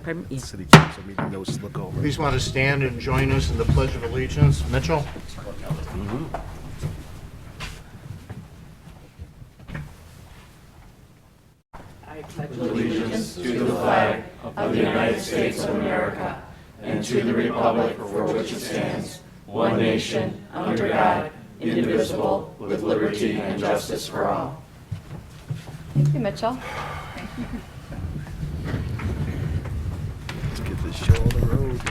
Pardon? Yeah. City council meeting notes look over. Please want to stand and join us in the Pledge of Allegiance. Mitchell? Allegiance to the flag of the United States of America and to the republic for which it stands, one nation, under God, indivisible, with liberty and justice for all. Thank you, Mitchell. Let's get this show on the road.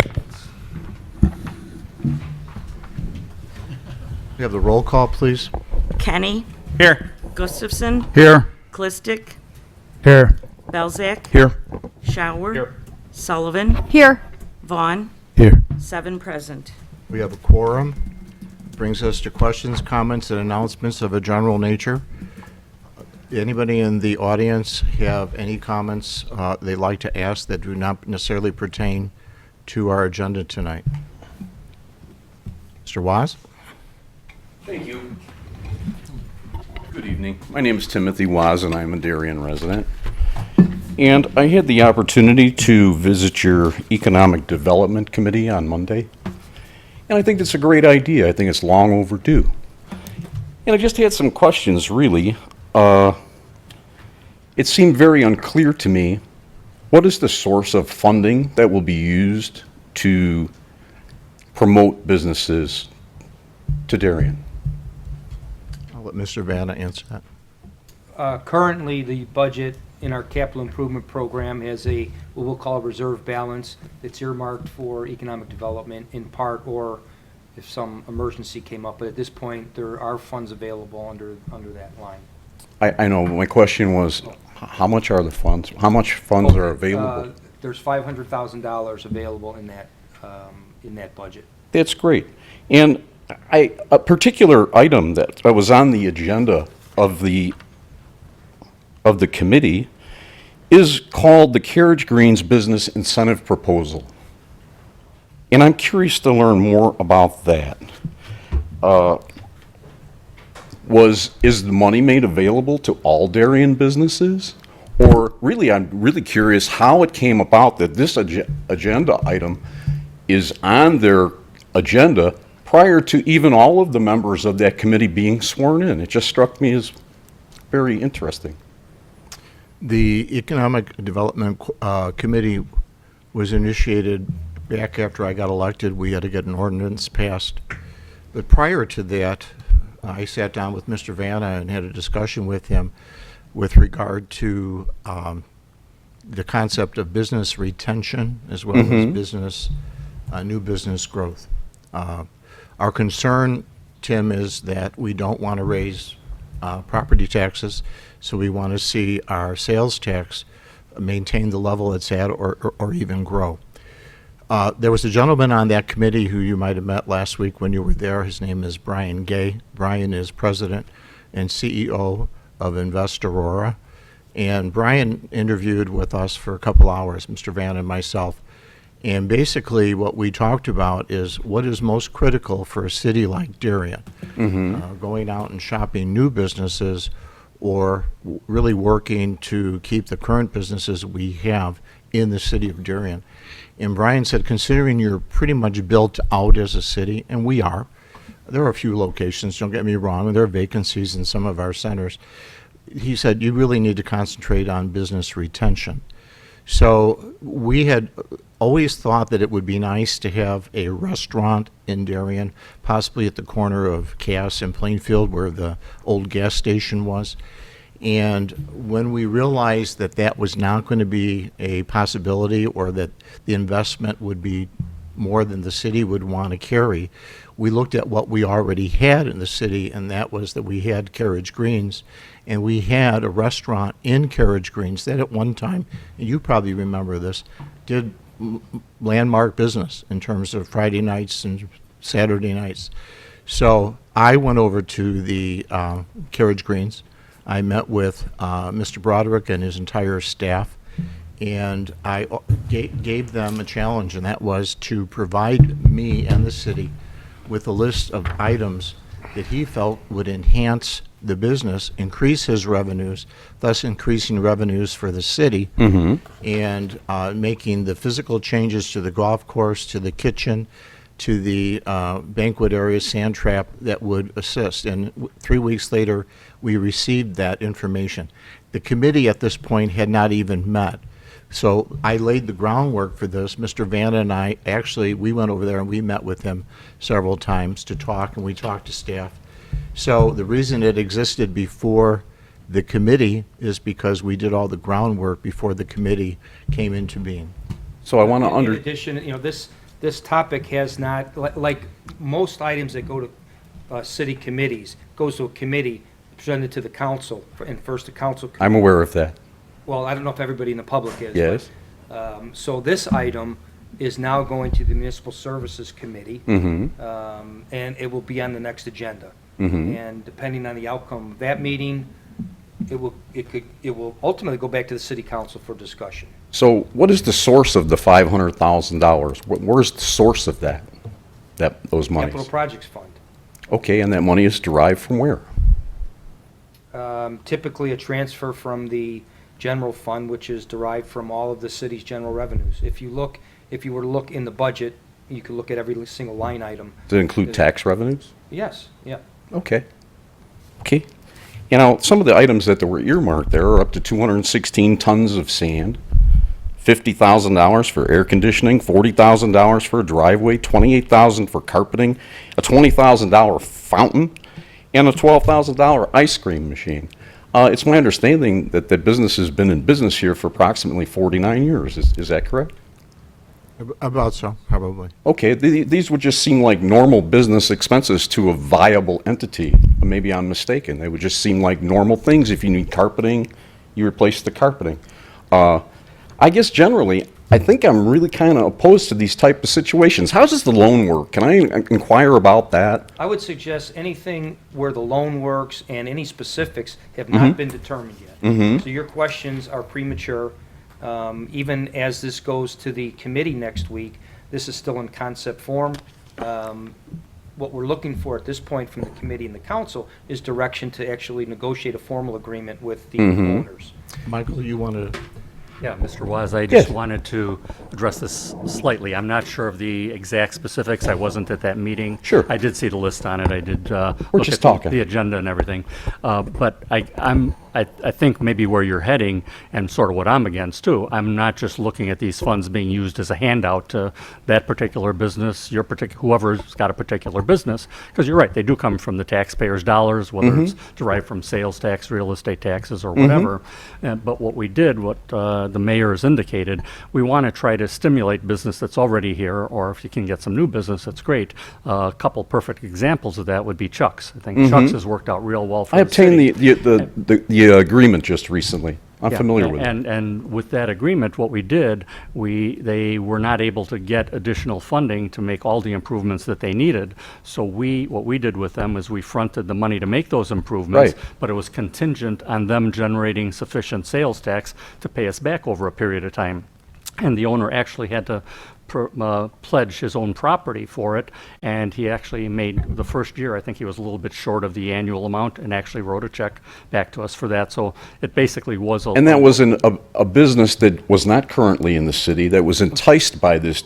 We have the roll call, please. Kenny, Here. Gustafson, Here. Clistic, Here. Belzak, Here. Shower, Here. Sullivan, Here. Vaughn, Here. 7 present. We have a quorum. Brings us to questions, comments, and announcements of a general nature. Anybody in the audience have any comments they'd like to ask that do not necessarily pertain to our agenda tonight? Mr. Waz? Thank you. Good evening. My name is Timothy Waz, and I'm a Darien resident. And I had the opportunity to visit your Economic Development Committee on Monday. And I think it's a great idea. I think it's long overdue. And I just had some questions, really. It seemed very unclear to me, what is the source of funding that will be used to promote businesses to Darien? I'll let Mr. Vanna answer that. Currently, the budget in our capital improvement program has a, what we'll call a reserve balance that's earmarked for economic development in part, or if some emergency came up. But at this point, there are funds available under that line. I know, my question was, how much are the funds? How much funds are available? There's $500,000 available in that budget. That's great. And a particular item that was on the agenda of the committee is called the Carriage Greens Business Incentive Proposal. And I'm curious to learn more about that. Is the money made available to all Darien businesses? Or really, I'm really curious how it came about that this agenda item is on their agenda prior to even all of the members of that committee being sworn in. It just struck me as very interesting. The Economic Development Committee was initiated back after I got elected. We had to get an ordinance passed. But prior to that, I sat down with Mr. Vanna and had a discussion with him with regard to the concept of business retention as well as business, new business growth. Our concern, Tim, is that we don't want to raise property taxes, so we want to see our sales tax maintain the level it's at or even grow. There was a gentleman on that committee who you might have met last week when you were there. His name is Brian Gay. Brian is president and CEO of Invest Aurora. And Brian interviewed with us for a couple hours, Mr. Van and myself. And basically what we talked about is what is most critical for a city like Darien, going out and shopping new businesses or really working to keep the current businesses we have in the city of Darien. And Brian said, considering you're pretty much built out as a city, and we are, there are a few locations, don't get me wrong, and there are vacancies in some of our centers. He said, you really need to concentrate on business retention. So we had always thought that it would be nice to have a restaurant in Darien, possibly at the corner of Cass and Plainfield where the old gas station was. And when we realized that that was not going to be a possibility or that the investment would be more than the city would want to carry, we looked at what we already had in the city, and that was that we had Carriage Greens, and we had a restaurant in Carriage Greens that at one time, and you probably remember this, did landmark business in terms of Friday nights and Saturday nights. So I went over to the Carriage Greens. I met with Mr. Broderick and his entire staff, and I gave them a challenge, and that was to provide me and the city with a list of items that he felt would enhance the business, increase his revenues, thus increasing revenues for the city, and making the physical changes to the golf course, to the kitchen, to the banquet area, sand trap, that would assist. And 3 weeks later, we received that information. The committee at this point had not even met. So I laid the groundwork for this. Mr. Vanna and I, actually, we went over there and we met with him several times to talk, and we talked to staff. So the reason it existed before the committee is because we did all the groundwork before the committee came into being. So I want to In addition, this topic has not, like most items that go to city committees, goes to a committee, presented to the council, and first the council. I'm aware of that. Well, I don't know if everybody in the public is. Yes. But, so this item is now going to the Municipal Services Committee, and it will be on the next agenda. And depending on the outcome of that meeting, it will ultimately go back to the city council for discussion. So what is the source of the $500,000? Where's the source of those monies? Capital Projects Fund. Okay, and that money is derived from where? Typically a transfer from the general fund, which is derived from all of the city's general revenues. If you were to look in the budget, you could look at every single line item. Does it include tax revenues? Yes, yeah. Okay. Okay. You know, some of the items that were earmarked there are up to 216 tons of sand, $50,000 for air conditioning, $40,000 for a driveway, $28,000 for carpeting, a $20,000 fountain, and a $12,000 ice cream machine. It's my understanding that the business has been in business here for approximately 49 years. Is that correct? About so, probably. Okay, these would just seem like normal business expenses to a viable entity. Maybe I'm mistaken. They would just seem like normal things. If you need carpeting, you replace the carpeting. I guess generally, I think I'm really kind of opposed to these type of situations. How does the loan work? Can I inquire about that? I would suggest anything where the loan works and any specifics have not been determined yet. So your questions are premature. Even as this goes to the committee next week, this is still in concept form. What we're looking for at this point from the committee and the council is direction to actually negotiate a formal agreement with the owners. Michael, you want to? Yeah, Mr. Waz, I just Yes. wanted to address this slightly. I'm not sure of the exact specifics. I wasn't at that meeting. Sure. I did see the list on it. I did We're look just at talking. the agenda and everything. But I think maybe where you're heading, and sort of what I'm against too, I'm not just looking at these funds being used as a handout to that particular business, whoever's got a particular business, because you're right, they do come from the taxpayers' dollars, whether it's derived from sales tax, real estate taxes, or whatever. But what we did, what the mayor has indicated, we want to try to stimulate business that's already here, or if you can get some new business, that's great. A couple perfect examples of that would be Chuck's. I think Chuck's has worked out real well for I the city. obtained the agreement just recently. I'm Yeah, familiar with it. And with that agreement, what we did, they were not able to get additional funding to make all the improvements that they needed. So what we did with them is we fronted the money to make those improvements, Right. but it was contingent on them generating sufficient sales tax to pay us back over a period of time. And the owner actually had to pledge his own property for it, and he actually made, the first year, I think he was a little bit short of the annual amount, and actually wrote a check back to us for that. So it basically was a... And that was a business that was not currently in the city, that was enticed by this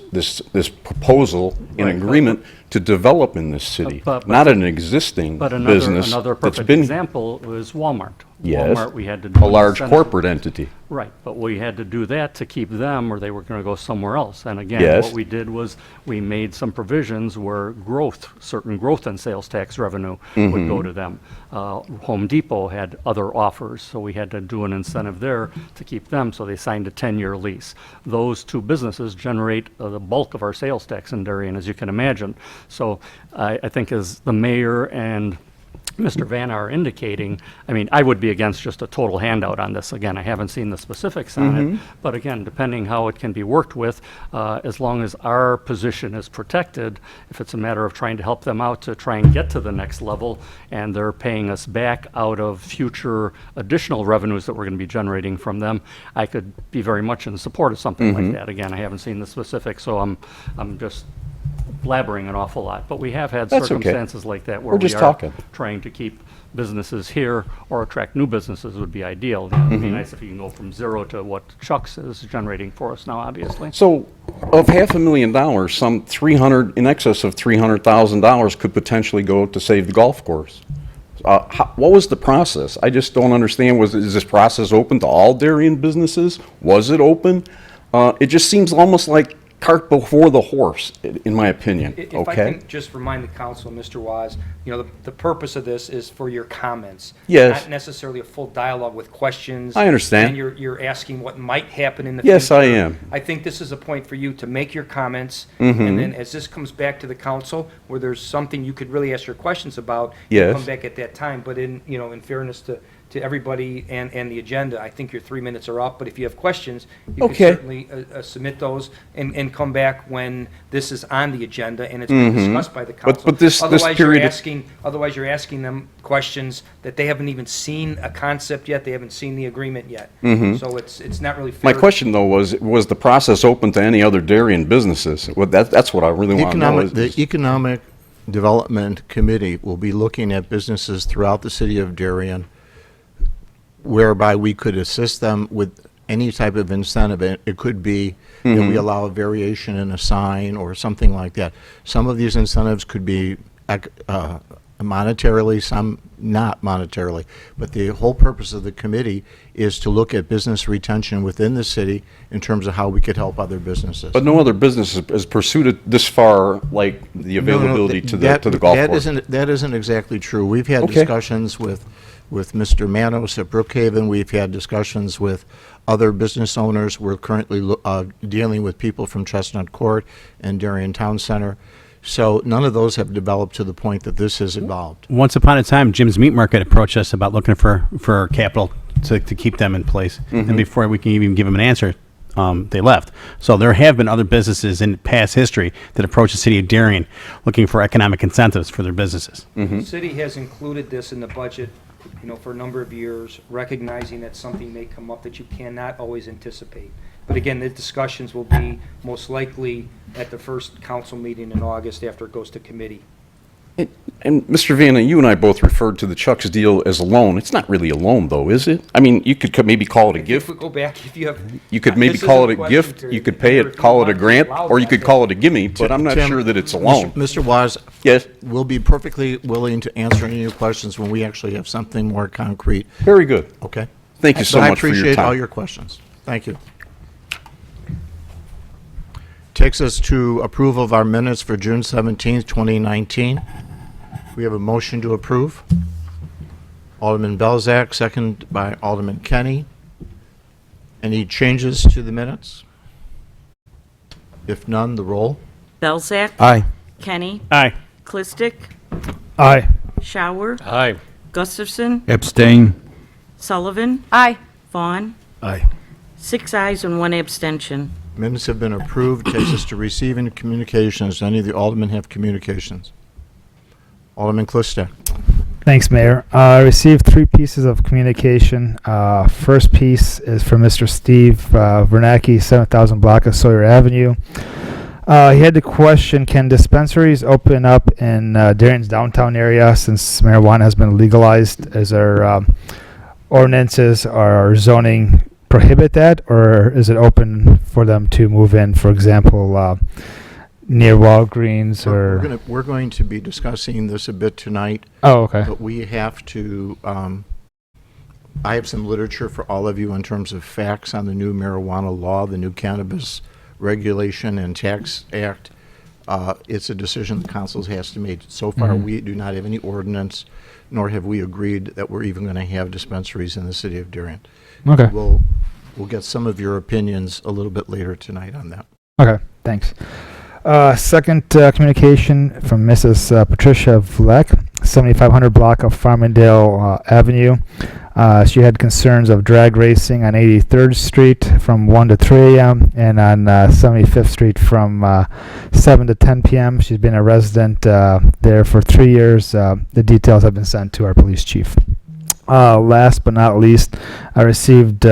proposal and Right. agreement to develop in this city, But- not an existing But business another that's perfect been example was Walmart. Yes. Walmart, we had to do a an large incentive. corporate entity. Right, but we had to do that to keep them, or they were going to go somewhere else. And again, Yes. what we did was we made some provisions where certain growth in sales tax revenue would go to them. Home Depot had other offers, so we had to do an incentive there to keep them, so they signed a 10-year lease. Those two businesses generate the bulk of our sales tax in Darien, as you can imagine. So I think as the mayor and Mr. Van are indicating, I mean, I would be against just a total handout on this. Again, I haven't seen the specifics on it, but again, depending how it can be worked with, as long as our position is protected, if it's a matter of trying to help them out to try and get to the next level, and they're paying us back out of future additional revenues that we're going to be generating from them, I could be very much in support of something like that. Again, I haven't seen the specifics, so I'm just blabbering an awful lot, but we have had That's okay. circumstances like that where We're we just are talking. trying to keep businesses here or attract new businesses would be ideal. It would be Mm-hmm. nice if you can go from zero to what Chuck's is generating for us now, obviously. So, of $500,000, some 300, in excess of $300,000 could potentially go to save the golf course. What was the process? I just don't understand. Is this process open to all Darien businesses? Was it open? It just seems almost like cart before the horse, in my opinion. If I Okay? can just remind the council, Mr. Waz, the purpose of this is for your comments. Yes. Not necessarily a full dialogue with questions. I understand. And you're asking what might happen in the Yes, future. I am. I think this is a point for you to make your comments, Mm-hmm. and then as this comes back to the council, where there's something you could really ask your questions about, Yes. you come back at that time. But in fairness to everybody and the agenda, I think your 3 minutes are up, but if you have questions, you can Okay. certainly submit those and come back when this is on the agenda and it's been discussed by the council. But this period of- Otherwise, you're asking them questions that they haven't even seen a concept yet, they haven't seen the agreement yet. So it's not really fair. My question, though, was the process open to any other Darien businesses? Well, that's what I really want to know. The Economic Development Committee will be looking at businesses throughout the city of Darien whereby we could assist them with any type of incentive. It could be that we allow a variation in a sign or something like that. Some of these incentives could be monetarily, some not monetarily. But the whole purpose of the committee is to look at business retention within the city in terms of how we could help other businesses. But no other business has pursued it this far, like the availability to the golf course. That isn't exactly true. We've had Okay. discussions with Mr. Manos at Brookhaven. We've had discussions with other business owners. We're currently dealing with people from Chestnut Court and Darien Town Center. So none of those have developed to the point that this has evolved. Once upon a time, Jim's Meat Market approached us about looking for capital to keep them in place. And before we can even give them an answer, they left. So there have been other businesses in past history that approached the city of Darien looking for economic incentives for their businesses. The city has included this in the budget, for a number of years, recognizing that something may come up that you cannot always anticipate. But again, the discussions will be most likely at the first council meeting in August after it goes to committee. And Mr. Vanna, you and I both referred to the Chuck's deal as a loan. It's not really a loan, though, is it? I mean, you could maybe call it a If gift. we go back, if you have. You could maybe This call isn't it a question gift, period. you could pay If it, you call it a want to grant, allow or you that, could call it a gimme, but I'm not Tim, sure that it's a loan. Mr. Waz, Yes, we'll be perfectly willing to answer any of your questions when we actually have something more concrete, very good. okay? Thank you so But much for your I appreciate all time. your questions. Thank you. Takes us to approval of our minutes for June 17th, 2019. We have a motion to approve. Alderman Belzak, second by Alderman Kenny. Any changes to the minutes? If none, the roll. Belzak. Aye. Kenny. Aye. Clistic. Aye. Shower. Aye. Gustafson. Abstain. Sullivan. Aye. Vaughn. Aye. 6 ayes and 1 abstention. Minutes have been approved. Takes us to receiving communications. Does any of the aldermen have communications? Alderman Clistic. Thanks, Mayor. I received 3 pieces of communication. First piece is from Mr. Steve Vernacki, 7,000 block of Sawyer Avenue. He had the question, can dispensaries open up in Darien's downtown area since marijuana has been legalized? Is there ordinances or zoning prohibit that, or is it open for them to move in, for example, near Walgreens or... We're going to be discussing this a bit tonight, Oh, okay. but we have to, I have some literature for all of you in terms of facts on the new marijuana law, the new cannabis regulation and tax act. It's a decision the council has to make. So far, we do not have any ordinance, nor have we agreed that we're even going to have dispensaries in the city of Darien. Okay. We'll get some of your opinions a little bit later tonight on that. Okay, thanks. Second communication from Mrs. Patricia Vleck, 7500 block of Farmingdale Avenue. She had concerns of drag racing on 83rd Street from 1 to 3 a.m. and on 75th Street from 7 to 10 p.m. She's been a resident there for 3 years. The details have been sent to our police chief. Last but not least, I received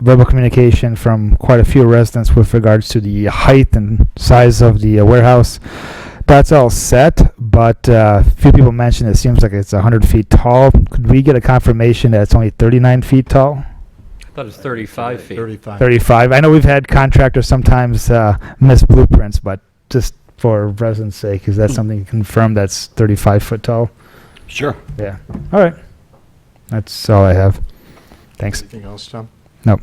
verbal communication from quite a few residents with regards to the height and size of the warehouse that's all set, but a few people mentioned it seems like it's 100 feet tall. Could we get a confirmation that it's only 39 feet tall? I thought it was 35 feet. 35. 35. I know we've had contractors sometimes miss blueprints, but just for residents' sake, is that something you confirm that's 35 foot tall? Sure. Yeah. All right. That's all I have. Thanks. Anything else, Tom? Nope.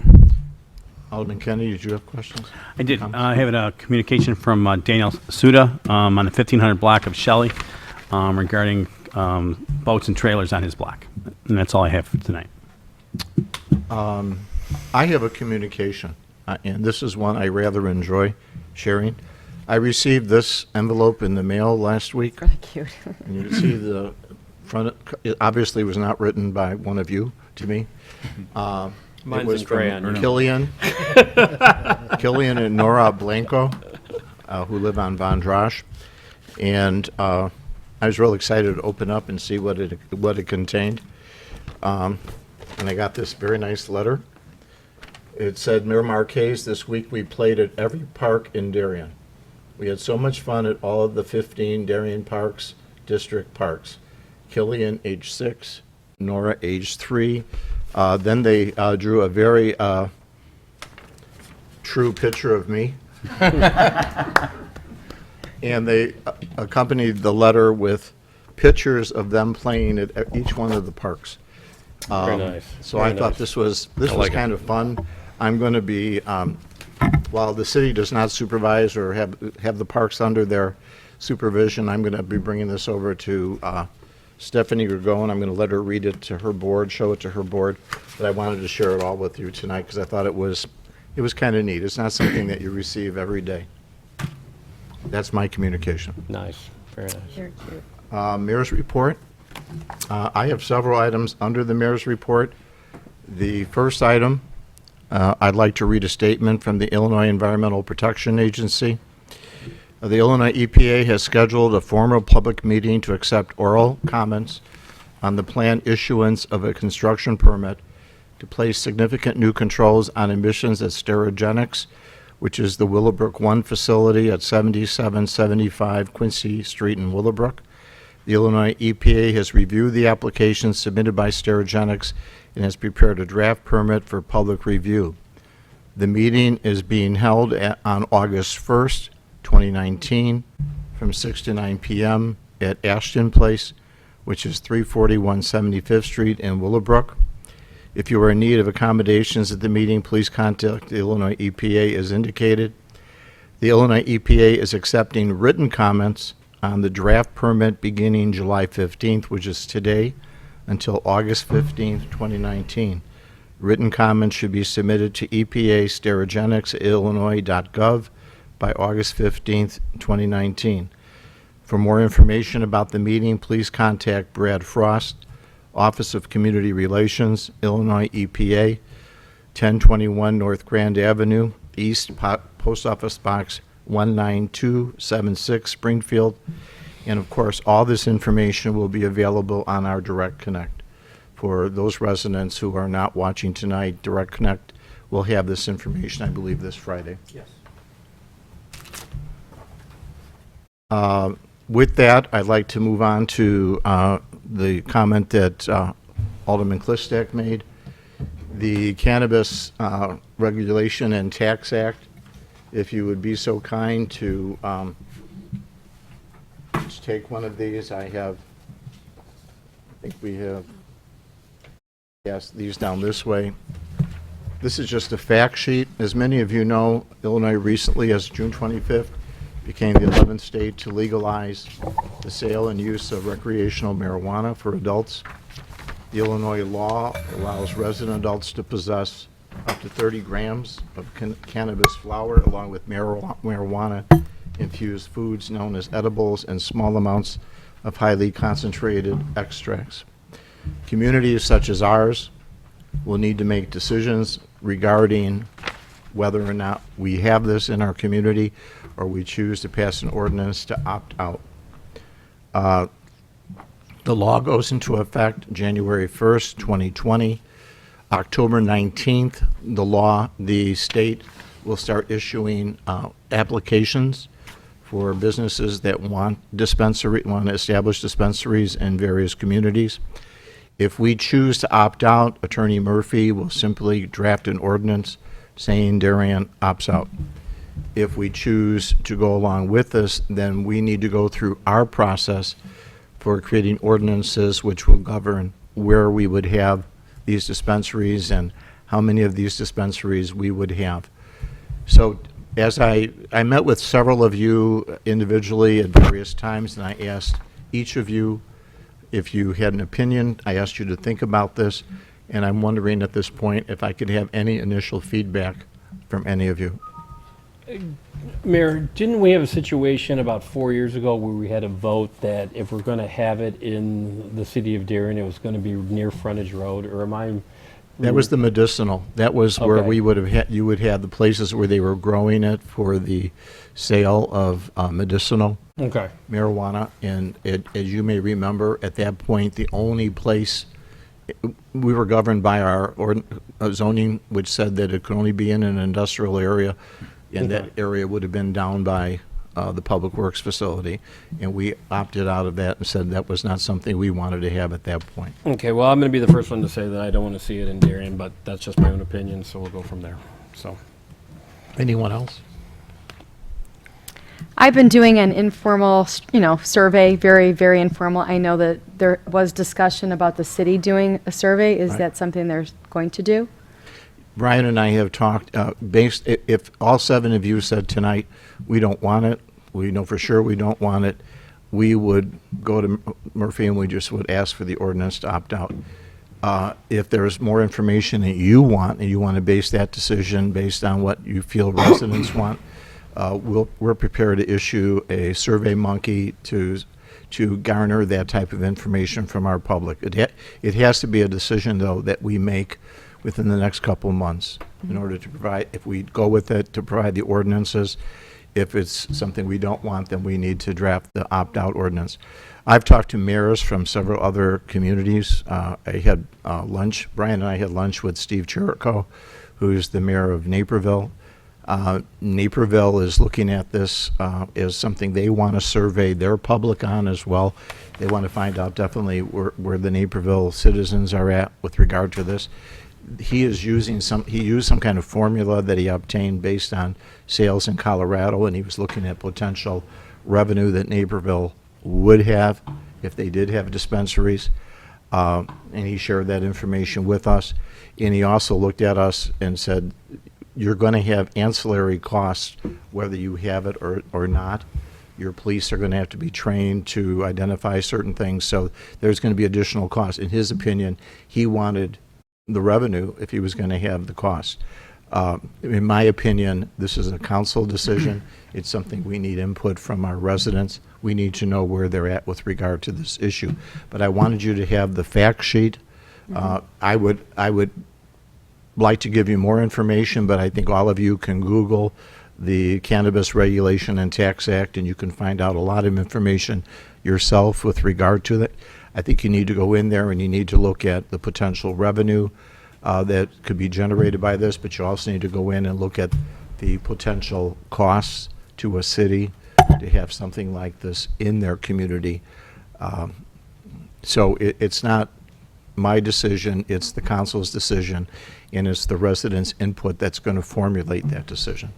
Alderman Kennedy, did you have questions? I did. I have a communication from Daniel Suda on the 1500 block of Shelley regarding boats and trailers on his block. And that's all I have for tonight. I have a communication, and this is one I rather enjoy sharing. I received this envelope in the mail last week, Really cute. and you can see the front. It obviously was not written by one of you to me. It Mine's was in from crayon. Killian and Nora Blanco, who live on Von Drosch, and I was real excited to open up and see what it contained. And I got this very nice letter. It said, Mayor Marquez, this week we played at every park in Darien. We had so much fun at all of the 15 Darien Parks, district parks. Killian, age 6, Nora, age 3. Then they drew a very true picture of me. And they accompanied the letter with pictures of them playing at each one of the parks. Very nice. So Very I thought nice. this was like it. kind of fun. I'm going to be, while the city does not supervise or have the parks under their supervision, I'm going to be bringing this over to Stephanie Gergon. I'm going to let her read it to her board, show it to her board. But I wanted to share it all with you tonight because I thought it was kind of neat. It's not something that you receive every day. That's my communication. Nice. Very nice. Very cute. Mayor's report. I have several items under the mayor's report. The first item, I'd like to read a statement from the Illinois Environmental Protection Agency. The Illinois EPA has scheduled a formal public meeting to accept oral comments on the planned issuance of a construction permit to place significant new controls on emissions at Sterigenics, which is the Willowbrook 1 facility at 7775 Quincy Street in Willowbrook. The Illinois EPA has reviewed the application submitted by Sterigenics and has prepared a draft permit for public review. The meeting is being held on August 1st, 2019, from 6 to 9 p.m. at Ashton Place, which is 341 75th Street in Willowbrook. If you are in need of accommodations at the meeting, please contact the Illinois EPA as indicated. The Illinois EPA is accepting written comments on the draft permit beginning July 15th, which is today, until August 15th, 2019. Written comments should be submitted to EPA Sterigenics@illinois.gov by August 15th, 2019. For more information about the meeting, please contact Brad Frost, Office of Community Relations, Illinois EPA, 1021 North Grand Avenue, East, Post Office Box 19276, Springfield. And of course, all this information will be available on our Direct Connect. For those residents who are not watching tonight, Direct Connect will have this information, I believe, this Friday. Yes. With that, I'd like to move on to the comment that Alderman Klistak made. The Cannabis Regulation and Tax Act, if you would be so kind to just take one of these. I think we have, yes, these down this way. This is just a fact sheet. As many of you know, Illinois recently, as June 25th, became the 11th state to legalize the sale and use of recreational marijuana for adults. The Illinois law allows resident adults to possess up to 30 grams of cannabis flower along with marijuana-infused foods known as edibles and small amounts of highly concentrated extracts. Communities such as ours will need to make decisions regarding whether or not we have this in our community or we choose to pass an ordinance to opt out. The law goes into effect January 1st, 2020. October 19th, the state will start issuing applications for businesses that want to establish dispensaries in various communities. If we choose to opt out, Attorney Murphy will simply draft an ordinance saying Darien opts out. If we choose to go along with this, then we need to go through our process for creating ordinances which will govern where we would have these dispensaries and how many of these dispensaries we would have. So as I met with several of you individually at various times, and I asked each of you if you had an opinion. I asked you to think about this, and I'm wondering at this point if I could have any initial feedback from any of you. Mayor, didn't we have a situation about 4 years ago where we had a vote that if we're going to have it in the city of Darien, it was going to be near frontage road, or am I? That was the medicinal. That was where Okay. we would have had, you would have the places where they were growing it for the sale of medicinal Okay. marijuana. And as you may remember, at that point, the only place, we were governed by our zoning, which said that it could only be in an industrial area, and that area would have been down by the Public Works facility. And we opted out of that and said that was not something we wanted to have at that point. Okay, well, I'm going to be the first one to say that I don't want to see it in Darien, but that's just my own opinion, so we'll go from there. So, Anyone else? I've been doing an informal, survey, very, very informal. I know that there was discussion about the city doing a survey. Is Right. that something they're going to do? Brian and I have talked, if all 7 of you said tonight, we don't want it, we know for sure we don't want it, we would go to Murphy and we just would ask for the ordinance to opt out. If there's more information that you want, and you want to base that decision based on what you feel residents want, we're prepared to issue a Survey Monkey to garner that type of information from our public. It has to be a decision, though, that we make within the next couple of months in order to provide, if we go with it, to provide the ordinances. If it's something we don't want, then we need to draft the opt-out ordinance. I've talked to mayors from several other communities. I had lunch, Brian and I had lunch with Steve Chirico, who's the mayor of Naperville. Naperville is looking at this as something they want to survey their public on as well. They want to find out definitely where the Naperville citizens are at with regard to this. He used some kind of formula that he obtained based on sales in Colorado, and he was looking at potential revenue that Naperville would have if they did have dispensaries. And he shared that information with us. And he also looked at us and said, you're going to have ancillary costs whether you have it or not. Your police are going to have to be trained to identify certain things, so there's going to be additional costs. In his opinion, he wanted the revenue if he was going to have the cost. In my opinion, this is a council decision. It's something we need input from our residents. We need to know where they're at with regard to this issue. But I wanted you to have the fact sheet. I would like to give you more information, but I think all of you can Google the Cannabis Regulation and Tax Act, and you can find out a lot of information yourself with regard to that. I think you need to go in there and you need to look at the potential revenue that could be generated by this, but you also need to go in and look at the potential costs to a city to have something like this in their community. So it's not my decision, it's the council's decision, and it's the residents' input that's going to formulate that decision.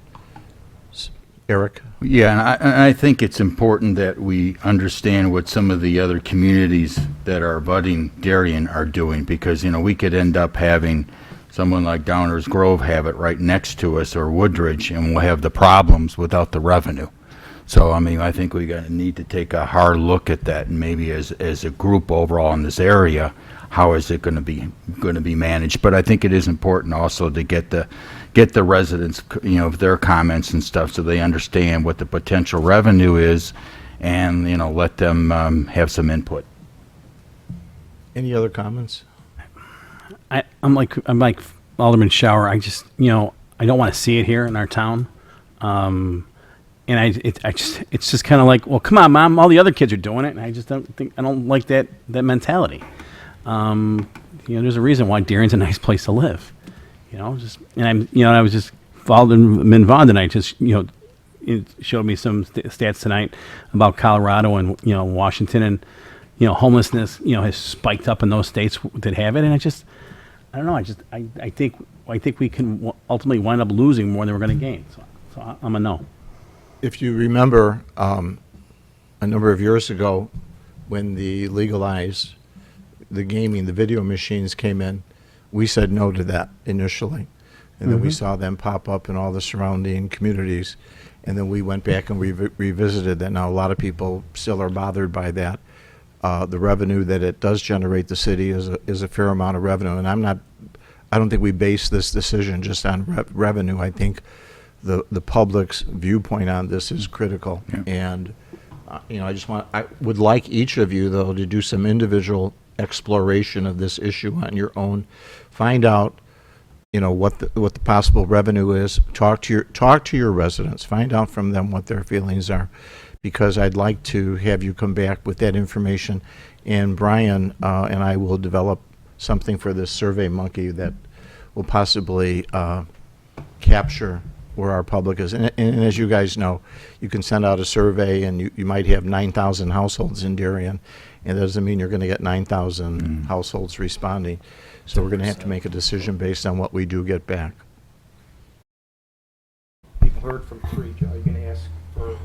Eric? Yeah, and I think it's important that we understand what some of the other communities that are abutting Darien are doing, because, we could end up having someone like Downers Grove have it right next to us, or Woodridge, and we'll have the problems without the revenue. So, I think we need to take a hard look at that, and maybe as a group overall in this area, how is it going to be managed? But I think it is important also to get the residents, their comments and stuff, so they understand what the potential revenue is, and let them have some input. Any other comments? I'm like Alderman Shower. I just I don't want to see it here in our town. And it's just kind of like, well, come on, Mom, all the other kids are doing it, and I don't like that mentality. There's a reason why Darien's a nice place to live. I was just followed in Vaughn tonight, just showed me some stats tonight about Colorado and Washington, and homelessness has spiked up in those states that have it, and I don't know. I think we can ultimately wind up losing more than we're going to gain. So I'm a no. If you remember, a number of years ago, when the legalized the gaming, the video machines came in, we said no to that initially. And then we saw them pop up in all the surrounding communities. And then we went back and revisited that. Now, a lot of people still are bothered by that. The revenue that it does generate the city is a fair amount of revenue. And I don't think we base this decision just on revenue. I think the public's viewpoint on this is critical. Yeah. And, I would like each of you, though, to do some individual exploration of this issue on your own. Find out, what the possible revenue is. Talk to your residents. Find out from them what their feelings are, because I'd like to have you come back with that information. And Brian and I will develop something for this Survey Monkey that will possibly capture where our public is. And as you guys know, you can send out a survey and you might have 9,000 households in Darien, and that doesn't mean you're going to get 9,000 households responding. So we're going to have to make a decision based on what we do get back. People heard from three. Joe, are you going to ask for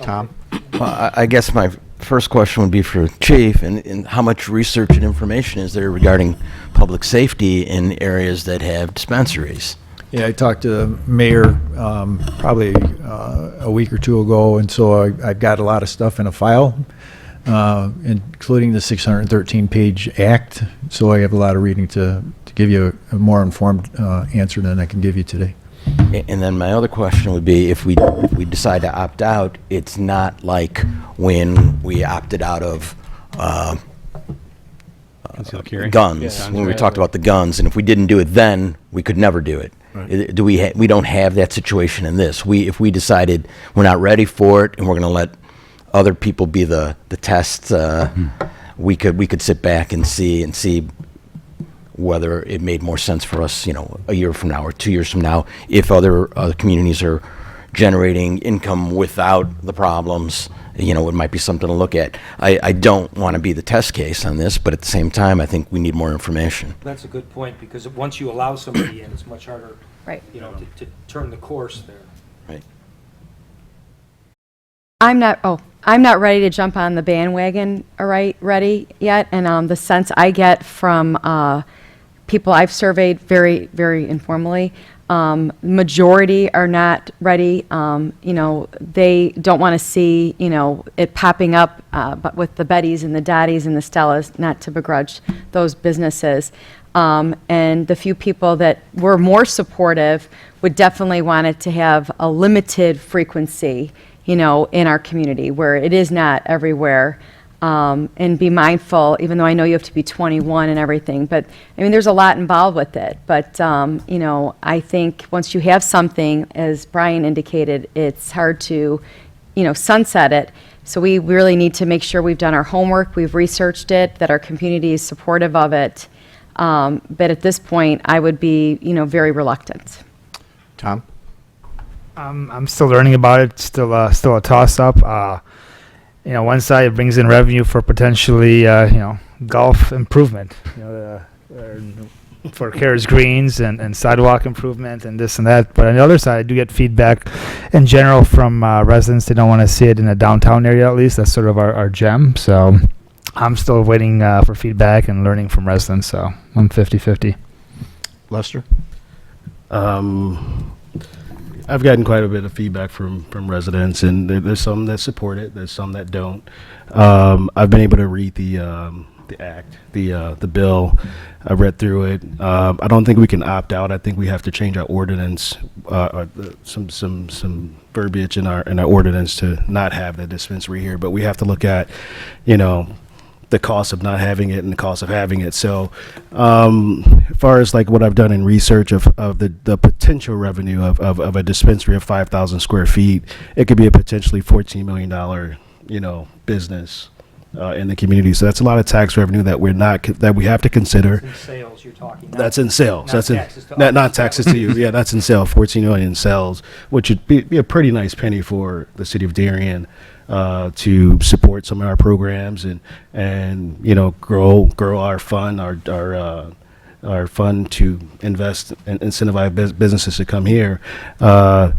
Tom? Well, I guess my first question would be for Chief, and how much research and information is there regarding public safety in areas that have dispensaries? Yeah, I talked to the mayor probably a week or two ago, and so I've got a lot of stuff in a file, including the 613-page act. So I have a lot of reading to give you a more informed answer than I can give you today. And then my other question would be, if we decide to opt out, it's not like when we opted out of Concealed carry? guns, Yeah, when we talked about the guns, and if we didn't do it then, we could never do it. Right. Do we don't have that situation in this. If we decided we're not ready for it and we're going to let other people be the test, we could sit back and see whether it made more sense for us, a year from now or 2 years from now, if other communities are generating income without the problems. It might be something to look at. I don't want to be the test case on this, but at the same time, I think we need more information. That's a good point, because once you allow somebody in, it's much harder, Right. to turn the course there. Right. I'm not ready to jump on the bandwagon ready yet. And the sense I get from people I've surveyed very, very informally, majority are not ready. They don't want to see, it popping up, but with the Bettys and the Dotties and the Stellas, not to begrudge those businesses. And the few people that were more supportive would definitely want it to have a limited frequency, in our community where it is not everywhere. And be mindful, even though I know you have to be 21 and everything, but there's a lot involved with it. But, I think once you have something, as Brian indicated, it's hard to, sunset it. So we really need to make sure we've done our homework, we've researched it, that our community is supportive of it. But at this point, I would be, very reluctant. Tom? I'm still learning about it. Still a toss-up. One side brings in revenue for potentially, golf improvement, for Carers Greens and sidewalk improvement and this and that. But on the other side, I do get feedback in general from residents. They don't want to see it in a downtown area, at least. That's sort of our gem. So I'm still waiting for feedback and learning from residents. So I'm 50-50. Lester? I've gotten quite a bit of feedback from residents, and there's some that support it, there's some that don't. I've been able to read the act, the bill. I read through it. I don't think we can opt out. I think we have to change our ordinance, some verbiage in our ordinance to not have the dispensary here. But we have to look at, the cost of not having it and the cost of having it. So, as far as like what I've done in research of the potential revenue of a dispensary of 5,000 square feet, it could be a potentially $14 million, business in the community. So that's a lot of tax revenue that that we have to consider. In sales, you're talking. That's in sales. not That's in taxes to not us. taxes to you. Yeah, that's in sales. 14 million in sales, which would be a pretty nice penny for the city of Darien to support some of our programs and grow our fund, our fund to invest and incentivize businesses to come here. But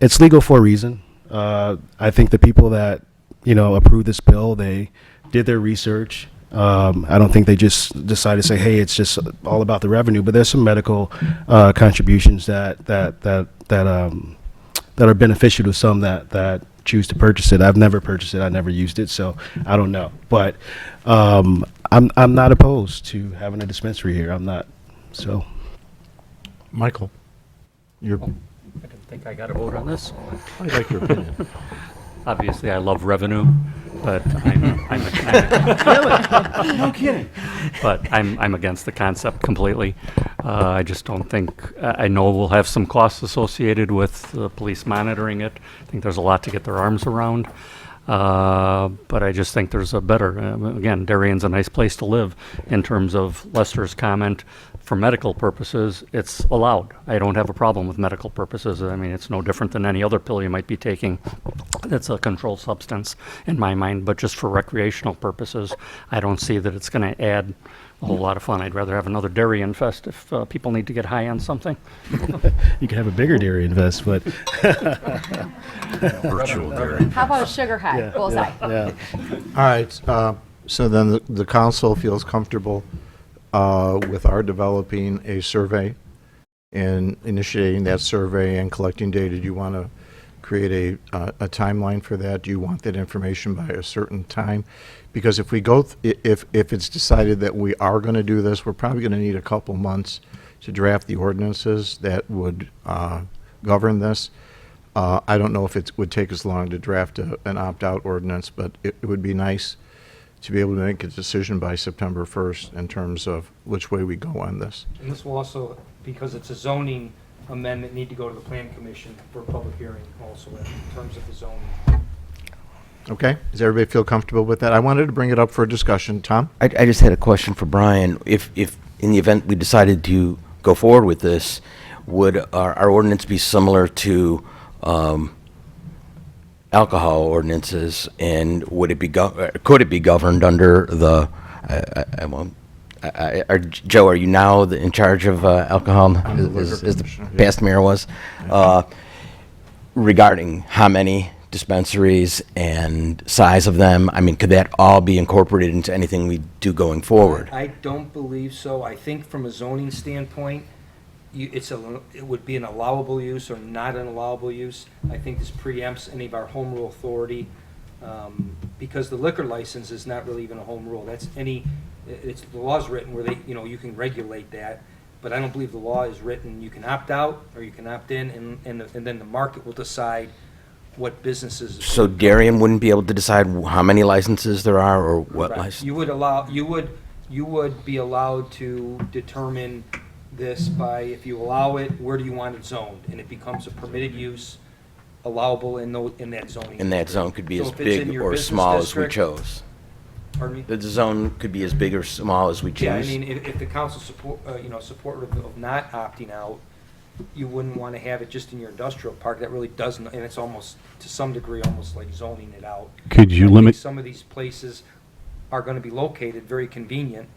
it's legal for a reason. I think the people that approved this bill, they did their research. I don't think they just decided to say, hey, it's just all about the revenue. But there's some medical contributions that are beneficial to some that choose to purchase it. I've never purchased it. I never used it, so I don't know. But I'm not opposed to having a dispensary here. I'm not. So, Michael, you're. I don't think I got to vote on this. I like your opinion. Obviously, I love revenue, but I'm No kidding. but I'm against the concept completely. I just don't think, I know we'll have some costs associated with the police monitoring it. I think there's a lot to get their arms around. But I just think there's a better, again, Darien's a nice place to live in terms of Lester's comment. For medical purposes, it's allowed. I don't have a problem with medical purposes. I mean, it's no different than any other pill you might be taking. That's a controlled substance in my mind, but just for recreational purposes, I don't see that it's going to add a whole lot of fun. I'd rather have another Darien Fest if people need to get high on something. you can have a bigger Darien Fest, but Virtual Darien. How about a sugar high? Bullseye. yeah. All right, so then the council feels comfortable with our developing a survey and initiating that survey and collecting data. Do you want to create a timeline for that? Do you want that information by a certain time? Because if we go, if it's decided that we are going to do this, we're probably going to need a couple months to draft the ordinances that would govern this. I don't know if it would take as long to draft an opt-out ordinance, but it would be nice to be able to make a decision by September 1st in terms of which way we go on this. And this will also, because it's a zoning amendment, need to go to the Plan Commission for a public hearing also in terms of the zoning. Okay, does everybody feel comfortable with that? I wanted to bring it up for a discussion. Tom? I just had a question for Brian. If in the event we decided to go forward with this, would our ordinance be similar to alcohol ordinances, and would it be could it be governed under the? Joe, are you now in charge of alcohol, as the past mayor was? Regarding how many dispensaries and size of them, I mean, could that all be incorporated into anything we do going forward? I don't believe so. I think from a zoning standpoint, it would be an allowable use or not an allowable use. I think this preempts any of our home rule authority, because the liquor license is not really even a home rule. That's the law's written where you can regulate that, but I don't believe the law is written, you can opt out or you can opt in, and then the market will decide what businesses. So Darien wouldn't be able to decide how many licenses there are or what Right. license? You would be allowed to determine this by, if you allow it, where do you want it zoned? And it becomes a permitted use, allowable in that zoning. And that district. zone could be So as if it's in big your or business small as we district- chose. Pardon me? The zone could be as big or small as we choose. Yeah, I mean, if the council supportive of not opting out, you wouldn't want to have it just in your industrial park. That really doesn't, and it's almost, to some degree, almost like zoning it out. Could you I think limit- some of these places are going to be located very convenient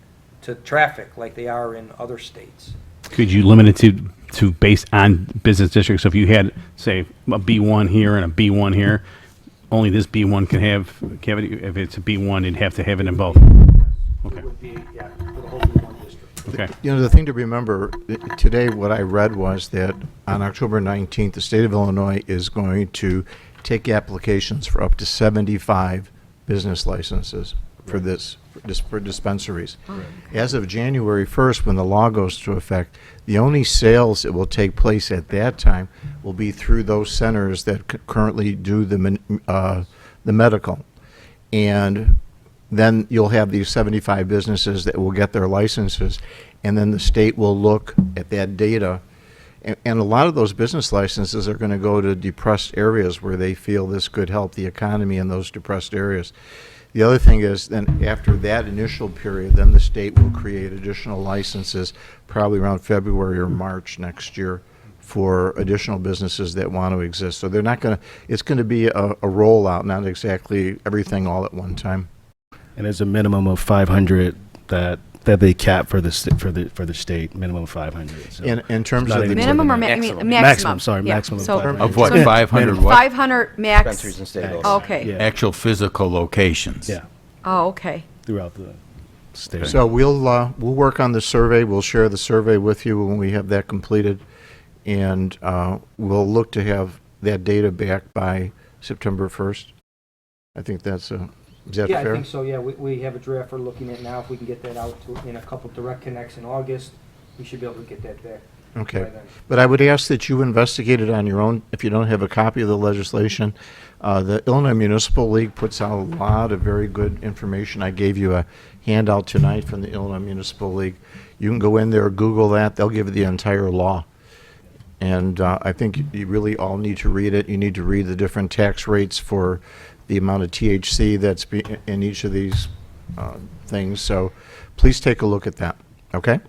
to traffic, like they are in other states. Could you limit it to based on business districts? So if you had, say, a B1 here and a B1 here, only this B1 can have cavity. If it's a B1, you'd have to have it in both. Okay. It would be, yeah, for the whole B1 district. Okay. You know, the thing to remember, today what I read was that on October 19th, the state of Illinois is going to take applications for up to 75 business licenses for for dispensaries. As of January 1st, when the law goes into effect, the only sales that will take place at that time will be through those centers that currently do the medical. And then you'll have these 75 businesses that will get their licenses, and then the state will look at that data And a lot of those business licenses are going to go to depressed areas where they feel this could help the economy in those depressed areas. The other thing is, then after that initial period, then the state will create additional licenses, probably around February or March next year, for additional businesses that want to exist. So they're not going to, it's going to be a rollout, not exactly everything all at one time. And there's a minimum of 500 that they cap for the state, minimum of 500. So In terms not of the even- Minimum or Maximum. maximum? Sorry, Yeah. maximum of So 500. Of what, So- 500 what? 500 max? Dispensaries and state Max. laws. Okay. Yeah. Actual physical locations. Yeah, Oh, okay. throughout the state. So we'll work on the survey. We'll share the survey with you when we have that completed, and we'll look to have that data back by September 1st. I think that's is that Yeah, fair? I think so, yeah. We have a draft we're looking at now. If we can get that out in a couple direct connects in August, we should be able to get that back. Okay. by then. But I would ask that you investigate it on your own. If you don't have a copy of the legislation, the Illinois Municipal League puts out a lot of very good information. I gave you a handout tonight from the Illinois Municipal League. You can go in there, Google that. They'll give you the entire law. And I think you really all need to read it. You need to read the different tax rates for the amount of THC that's in each of these things. So please take a look at that. Okay?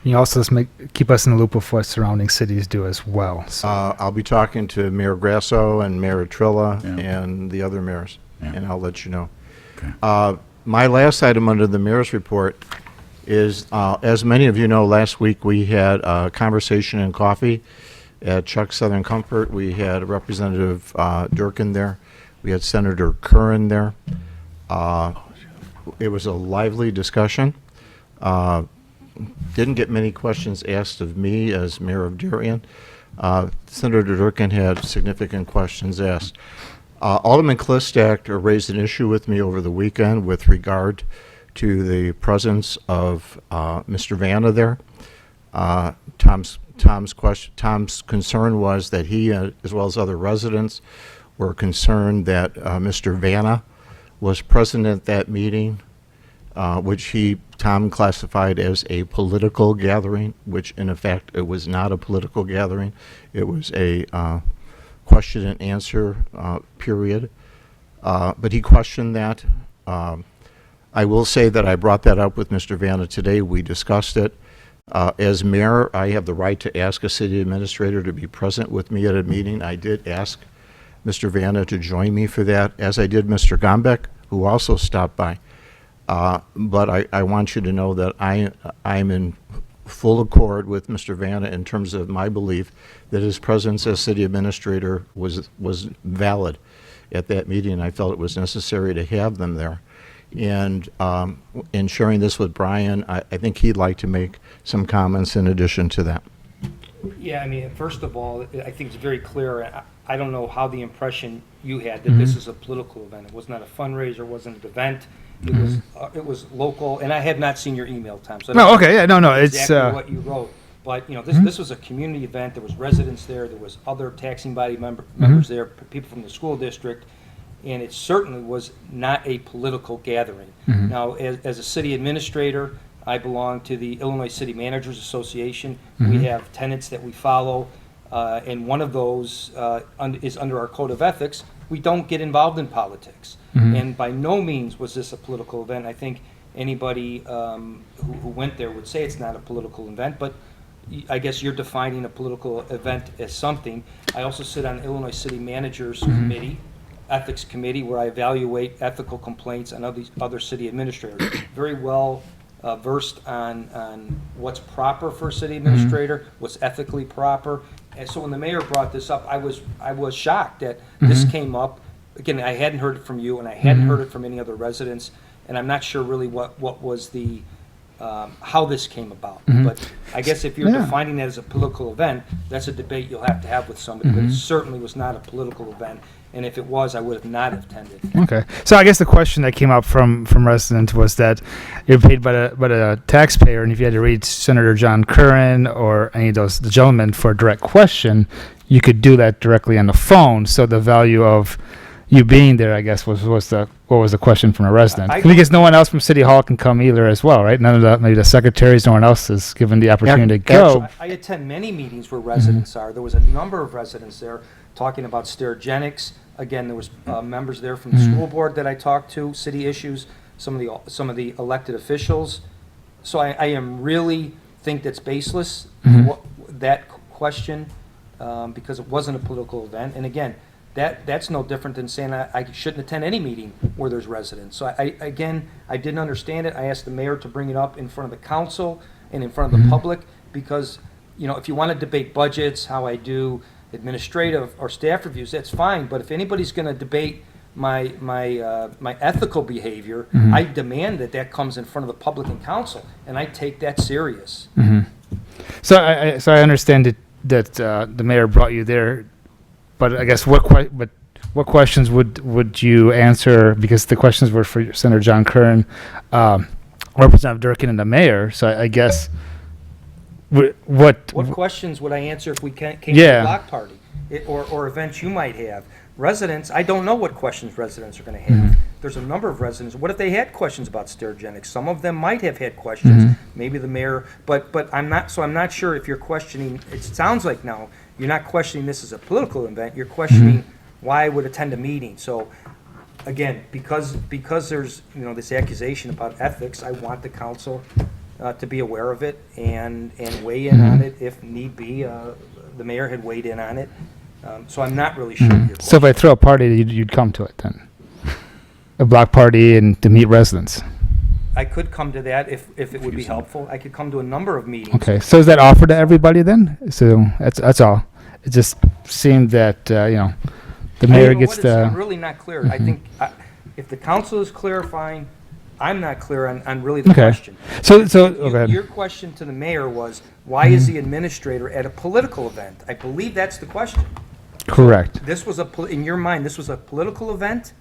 You also just keep us in the loop of what surrounding cities do as well. So. I'll be talking to Mayor Grasso and Mayor Trilla Yeah. and the other mayors, Yeah. and I'll let you know. Okay. My last item under the mayor's report is, as many of you know, last week we had a conversation and coffee at Chuck Southern Comfort. We had Representative Durkin there. We had Senator Curran there. It was a lively discussion. Didn't get many questions asked of me as mayor of Darien. Senator Durkin had significant questions asked. Alderman Klistak raised an issue with me over the weekend with regard to the presence of Mr. Vanna there. Tom's concern was that he, as well as other residents, were concerned that Mr. Vanna was present at that meeting, which Tom classified as a political gathering, which in effect it was not a political gathering. It was a question and answer period. But he questioned that. I will say that I brought that up with Mr. Vanna today. We discussed it. As mayor, I have the right to ask a city administrator to be present with me at a meeting. I did ask Mr. Vanna to join me for that, as I did Mr. Gombeck, who also stopped by. But I want you to know that I'm in full accord with Mr. Vanna in terms of my belief that his presence as city administrator was valid at that meeting. I felt it was necessary to have them there. And in sharing this with Brian, I think he'd like to make some comments in addition to that. Yeah, I mean, first of all, I think it's very clear. I don't know how the impression you had that this is a political event. It was not a fundraiser, it wasn't an event. It was local, and I have not seen your email, Tom. So I don't No, know okay, yeah, no, it's exactly what you wrote. But this was a community event. There was residents there. There was other taxing body members there, people from the school district, and it certainly was not a political gathering. Now, as a city administrator, I belong to the Illinois City Managers Association. We have tenets that we follow, and one of those is under our code of ethics. We don't get involved in politics. And by no means was this a political event. I think anybody who went there would say it's not a political event, but I guess you're defining a political event as something. I also sit on Illinois City Managers Committee, Ethics Committee, where I evaluate ethical complaints on other city administrators. Very well versed on what's proper for a city administrator, what's ethically proper. And so when the mayor brought this up, I was shocked that this came up. Again, I hadn't heard it from you, and I hadn't heard it from any other residents, and I'm not sure really what was the how this came about. But I guess if you're defining it as a political event, that's a debate you'll have to have with somebody. But it certainly was not a political event, and if it was, I would have not attended. Okay. So I guess the question that came up from residents was that you're paid by the taxpayer, and if you had to read Senator John Curran or any of the gentlemen for a direct question, you could do that directly on the phone. So the value of you being there, I guess, was the what was the question from a resident? I- Because no one else from City Hall can come either as well, right? None of the, maybe the secretaries, no one else is given the opportunity to go. I attend many meetings where residents are. There was a number of residents there talking about Sterigenics. Again, there was members there from the school board that I talked to, city issues, some of the elected officials. So I am really think that's baseless, that question, because it wasn't a political event. And again, that's no different than saying I shouldn't attend any meeting where there's residents. So I didn't understand it. I asked the mayor to bring it up in front of the council and in front of the public, because, you know, if you want to debate budgets, how I do administrative or staff reviews, that's fine. But if anybody's going to debate my ethical behavior, I demand that comes in front of the public and council, and I take that serious. So I understand that the mayor brought you there, but I guess what questions would you answer? Because the questions were for Senator John Kern, Representative Durkin, and the mayor. So I guess what questions would I answer if we came to Yeah. a block party or events you might have? Residents, I don't know what questions residents are going to have. There's a number of residents. What if they had questions about Sterigenics? Some of them might have had questions. Maybe the mayor, but I'm not. So I'm not sure if you're questioning. It sounds like now you're not questioning this as a political event. You're questioning why I would attend a meeting. So again, because there's this accusation about ethics, I want the council to be aware of it and weigh in on it if need be. The mayor had weighed in on it. So I'm not really sure. So if I throw a party, you'd come to it then? A block party and to meet residents? I could come to that if it would be helpful. I could come to a number of meetings. Okay, so is that offered to everybody then? So that's all. It just seemed that, the mayor gets I'm the... really not clear. I think if the council is clarifying, I'm not clear on really the question. So go ahead. Your question to the mayor was, why is the administrator at a political event? I believe that's the question. Correct. This was in your mind, this was a political event?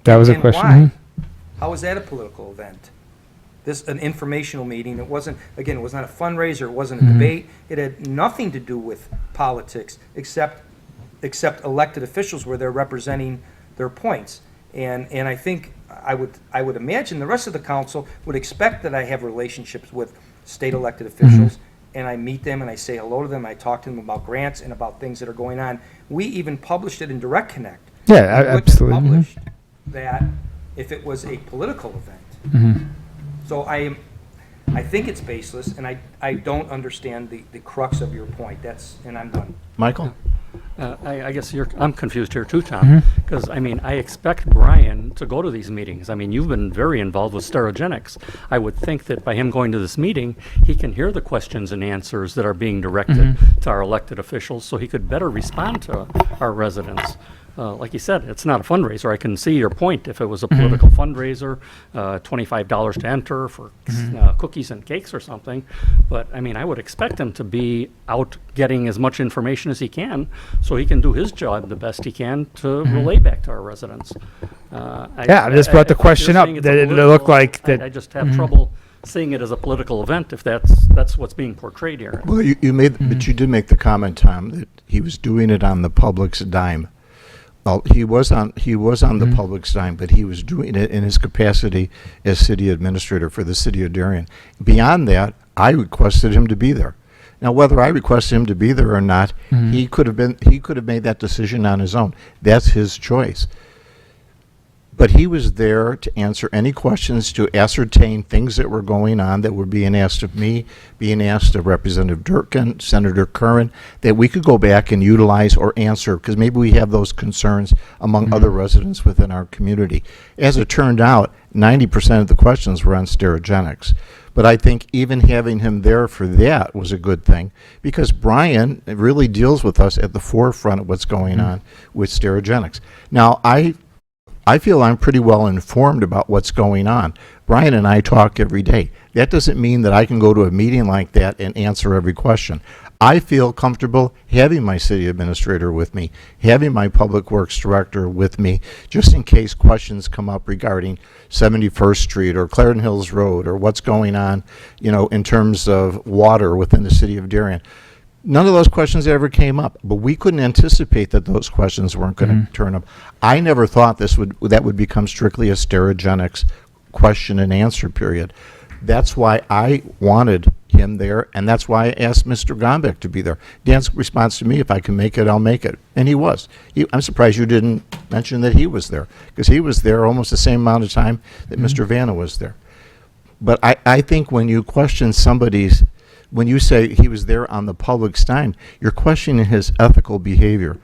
That was a And question. why? How was that a political event? An informational meeting. It wasn't, again, it was not a fundraiser. It wasn't a debate. It had nothing to do with politics, except elected officials where they're representing their points. And I think I would imagine the rest of the council would expect that I have relationships with state elected officials, and I meet them and I say hello to them. I talk to them about grants and about things that are going on. We even published it in Direct Connect. Yeah, We wouldn't absolutely. publish that if it was a political event. So I think it's baseless, and I don't understand the crux of your point. And I'm done. Michael? I guess I'm confused here too, Tom, because I expect Brian to go to these meetings. You've been very involved with Sterigenics. I would think that by him going to this meeting, he can hear the questions and answers that are being directed to our elected officials, so he could better respond to our residents. Like you said, it's not a fundraiser. I can see your point. If it was a political fundraiser, $25 to enter for cookies and cakes or something. But I would expect him to be out getting as much information as he can, so he can do his job the best he can to relay back to our residents. I just brought the question up that it looked like that. I just have trouble seeing it as a political event if that's what's being portrayed here. Well, but you did make the comment, Tom, that he was doing it on the public's dime. Well, he was on the public's dime, but he was doing it in his capacity as city administrator for the city of Darien. Beyond that, I requested him to be there. Now, whether I requested him to be there or not, he could have made that decision on his own. That's his choice. But he was there to answer any questions, to ascertain things that were going on that were being asked of me, being asked of Representative Durkin, Senator Curran, that we could go back and utilize or answer, because maybe we have those concerns among other residents within our community. As it turned out, 90% of the questions were on Sterigenics. But I think even having him there for that was a good thing, because Brian really deals with us at the forefront of what's going on with Sterigenics. Now, I feel I'm pretty well informed about what's going on. Brian and I talk every day. That doesn't mean that I can go to a meeting like that and answer every question. I feel comfortable having my city administrator with me, having my public works director with me, just in case questions come up regarding 71st Street or Clarendon Hills Road or what's going on, in terms of water within the city of Darien. None of those questions ever came up, but we couldn't anticipate that those questions weren't going to turn up. I never thought that would become strictly a Sterigenics question and answer period. That's why I wanted him there, and that's why I asked Mr. Gombeck to be there. Dan's response to me, if I can make it, I'll make it. And he was. I'm surprised you didn't mention that he was there, because he was there almost the same amount of time that Mr. Vanna was there. But I think when you question when you say he was there on the public's time, you're questioning his ethical behavior.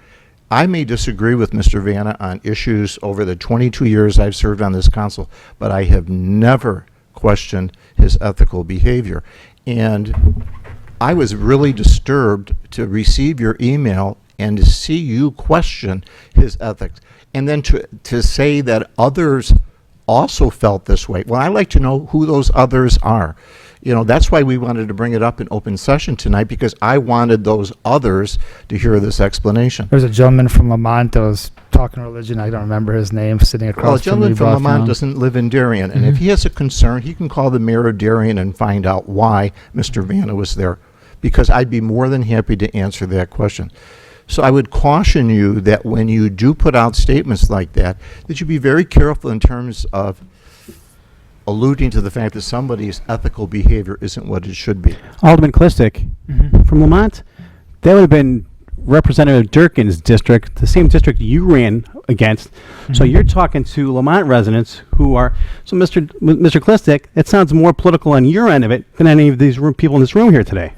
I may disagree with Mr. Vanna on issues over the 22 years I've served on this council, but I have never questioned his ethical behavior. And I was really disturbed to receive your email and to see you question his ethics. And then to say that others also felt this way. Well, I'd like to know who those others are. You know, that's why we wanted to bring it up in open session tonight, because I wanted those others to hear this explanation. There's a gentleman from Lamont that was talking religion. I don't remember his name, sitting across Well, a from gentleman me. from brought Lamont down. doesn't live in Darien, and if he has a concern, he can call the mayor of Darien and find out why Mr. Vanna was there, because I'd be more than happy to answer that question. So I would caution you that when you do put out statements like that you be very careful in terms of alluding to the fact that somebody's ethical behavior isn't what it should be. Alderman Klistic from Lamont, that would have been Representative Durkin's district, the same district you ran against. So you're talking to Lamont residents who are, so Mr. Klistic, it sounds more political on your end of it than any of these people in this room here today.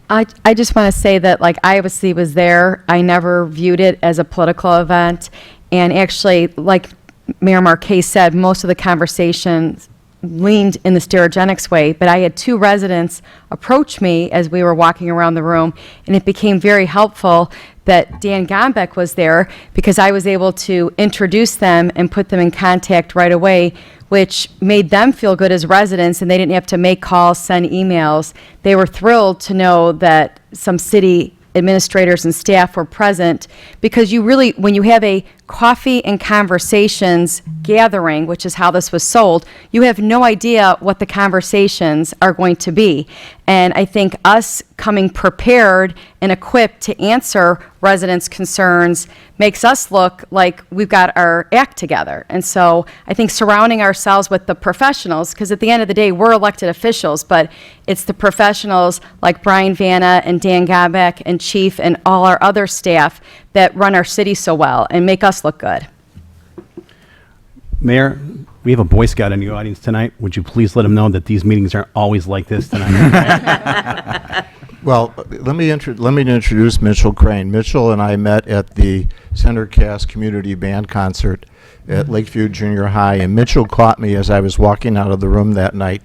I just want to say that, like, I obviously was there. I never viewed it as a political event. And actually, like Mayor Marquez said, most of the conversations leaned in the Sterigenics way, but I had two residents approach me as we were walking around the room, and it became very helpful that Dan Gombeck was there, because I was able to introduce them and put them in contact right away, which made them feel good as residents, and they didn't have to make calls, send emails. They were thrilled to know that some city administrators and staff were present, because you really, when you have a coffee and conversations gathering, which is how this was sold, you have no idea what the conversations are going to be. And I think us coming prepared and equipped to answer residents' concerns makes us look like we've got our act together. And so I think surrounding ourselves with the professionals, because at the end of the day, we're elected officials, but it's the professionals like Brian Vanna and Dan Gombeck and Chief and all our other staff that run our city so well and make us look good. Mayor, we have a Boy Scout in the audience tonight. Would you please let him know that these meetings aren't always like this tonight? Well, let me introduce Mitchell Crane. Mitchell and I met at the Centercast Community Band Concert at Lakeview Junior High, and Mitchell caught me as I was walking out of the room that night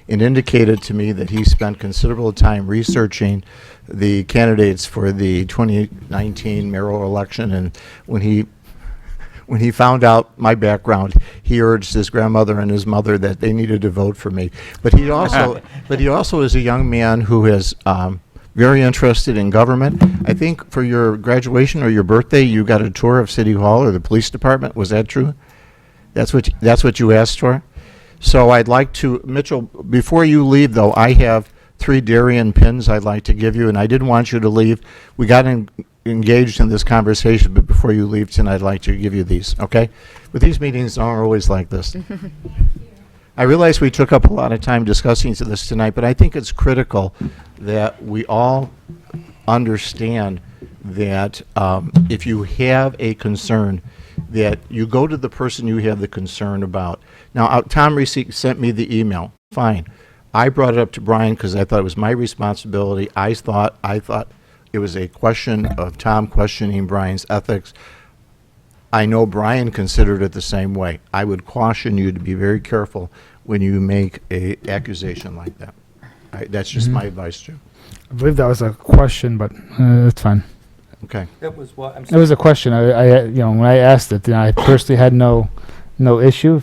and indicated to me that he spent considerable time researching the candidates for the 2019 mayoral election, and when he found out my background, he urged his grandmother and his mother that they needed to vote for me. But he also is a young man who is very interested in government. I think for your graduation or your birthday, you got a tour of City Hall or the police department. Was that true? That's what you asked for? So I'd like to, Mitchell, before you leave though, I have 3 Darien pins I'd like to give you, and I didn't want you to leave. We got engaged in this conversation, but before you leave tonight, I'd like to give you these, okay? But these meetings aren't always like this. I realize we took up a lot of time discussing this tonight, but I think it's critical that we all understand that if you have a concern, that you go to the person you have the concern about. Now, Tom Reese sent me the email. Fine. I brought it up to Brian because I thought it was my responsibility. I thought it was a question of Tom questioning Brian's ethics. I know Brian considered it the same way. I would caution you to be very careful when you make an accusation like that. That's just my advice to you. I believe that was a question, but it's fine. Okay. That was what, I'm It was a question. I when I asked it, I personally had no issue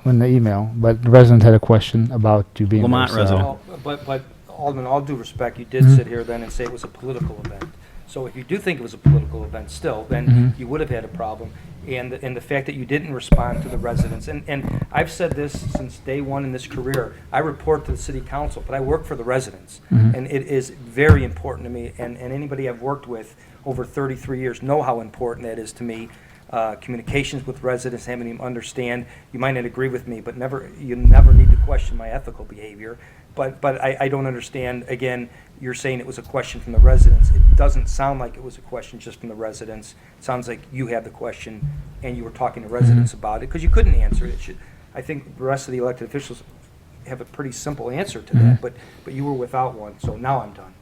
in the email, but the resident had a question about you being Lamont there, so- resident. But Alderman, all due respect, you did sit here then and say it was a political event. So if you do think it was a political event still, then you would have had a problem. and the fact that you didn't respond to the residents. And I've said this since day one in this career. I report to the city council, but I work for the residents. And it is very important to me, and anybody I've worked with over 33 years know how important that is to me. Communications with residents, having them understand. You might not agree with me, but you never need to question my ethical behavior. But I don't understand, again, you're saying it was a question from the residents. It doesn't sound like it was a question just from the residents. It sounds like you had the question and you were talking to residents about it, because you couldn't answer it. I think the rest of the elected officials have a pretty simple answer to that, but you were without one, so now I'm done.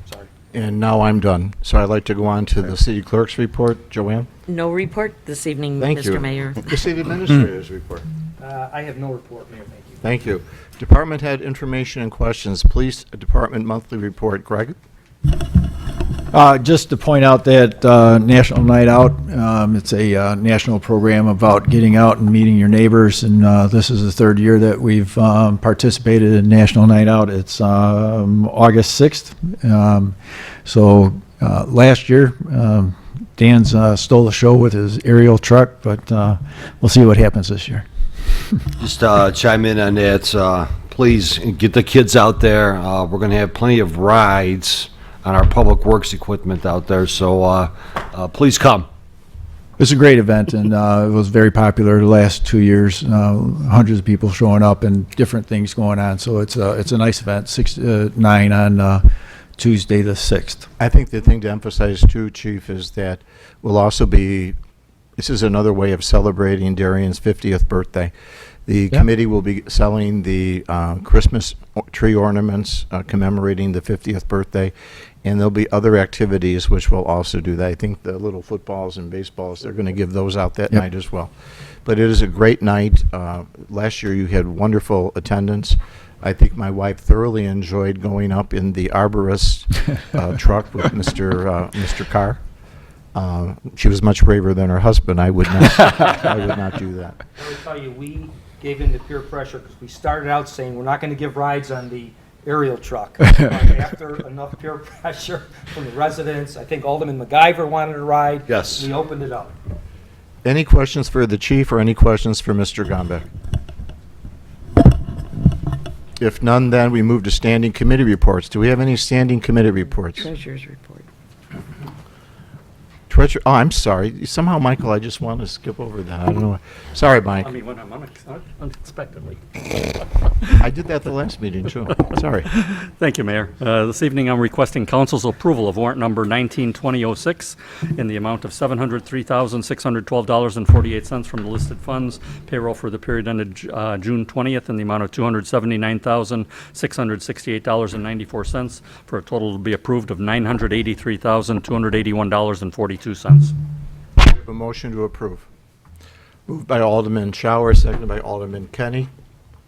Sorry. And now I'm done. So I'd like to go on to the city clerk's report. Joanne? No report this evening, Thank you. Mr. Mayor. The city administrator's report. I have no report, Mayor, thank you. Thank you. Department head information and questions. Police Department monthly report. Greg? Just to point out that National Night Out, it's a national program about getting out and meeting your neighbors, and this is the third year that we've participated in National Night Out. It's August 6th. So last year, Dan's stole the show with his aerial truck, but we'll see what happens this year. Just chime in on that. Please get the kids out there. We're going to have plenty of rides on our public works equipment out there, so please come. It's a great event, and it was very popular the last 2 years. Hundreds of people showing up and different things going on, so it's a nice event. 6 to 9 on Tuesday the 6th. I think the thing to emphasize too, Chief, is that we'll also be, this is another way of celebrating Darien's 50th birthday. The committee will be selling the Christmas tree ornaments commemorating the 50th birthday, and there'll be other activities which will also do that. I think the little footballs and baseballs, they're going to give those out that night as well. But it is a great night. Last year you had wonderful attendance. I think my wife thoroughly enjoyed going up in the arborist truck with Mr. Carr. She was much braver than her husband. I would not. I would not do that. I will tell you, we gave in to peer pressure because we started out saying we're not going to give rides on the aerial truck. After enough peer pressure from the residents, I think Alderman MacGyver wanted a ride. Yes. We opened it up. Any questions for the chief or any questions for Mr. Gombeck? If none, then we move to standing committee reports. Do we have any standing committee reports? Treasurer's report. Treasurer, oh, I'm sorry. Somehow, Michael, I just want to skip over that. I don't know. Sorry, Mike. I mean, when I'm unexpectedly. I did that the last meeting, too. Sorry. Thank you, Mayor. This evening, I'm requesting council's approval of warrant number 192006 in the amount of $703,612.48 from the listed funds. Payroll for the period ended June 20th in the amount of $279,668.94 for a total to be approved of $983,281.42. A motion to approve. Moved by Alderman Shower, seconded by Alderman Kenny.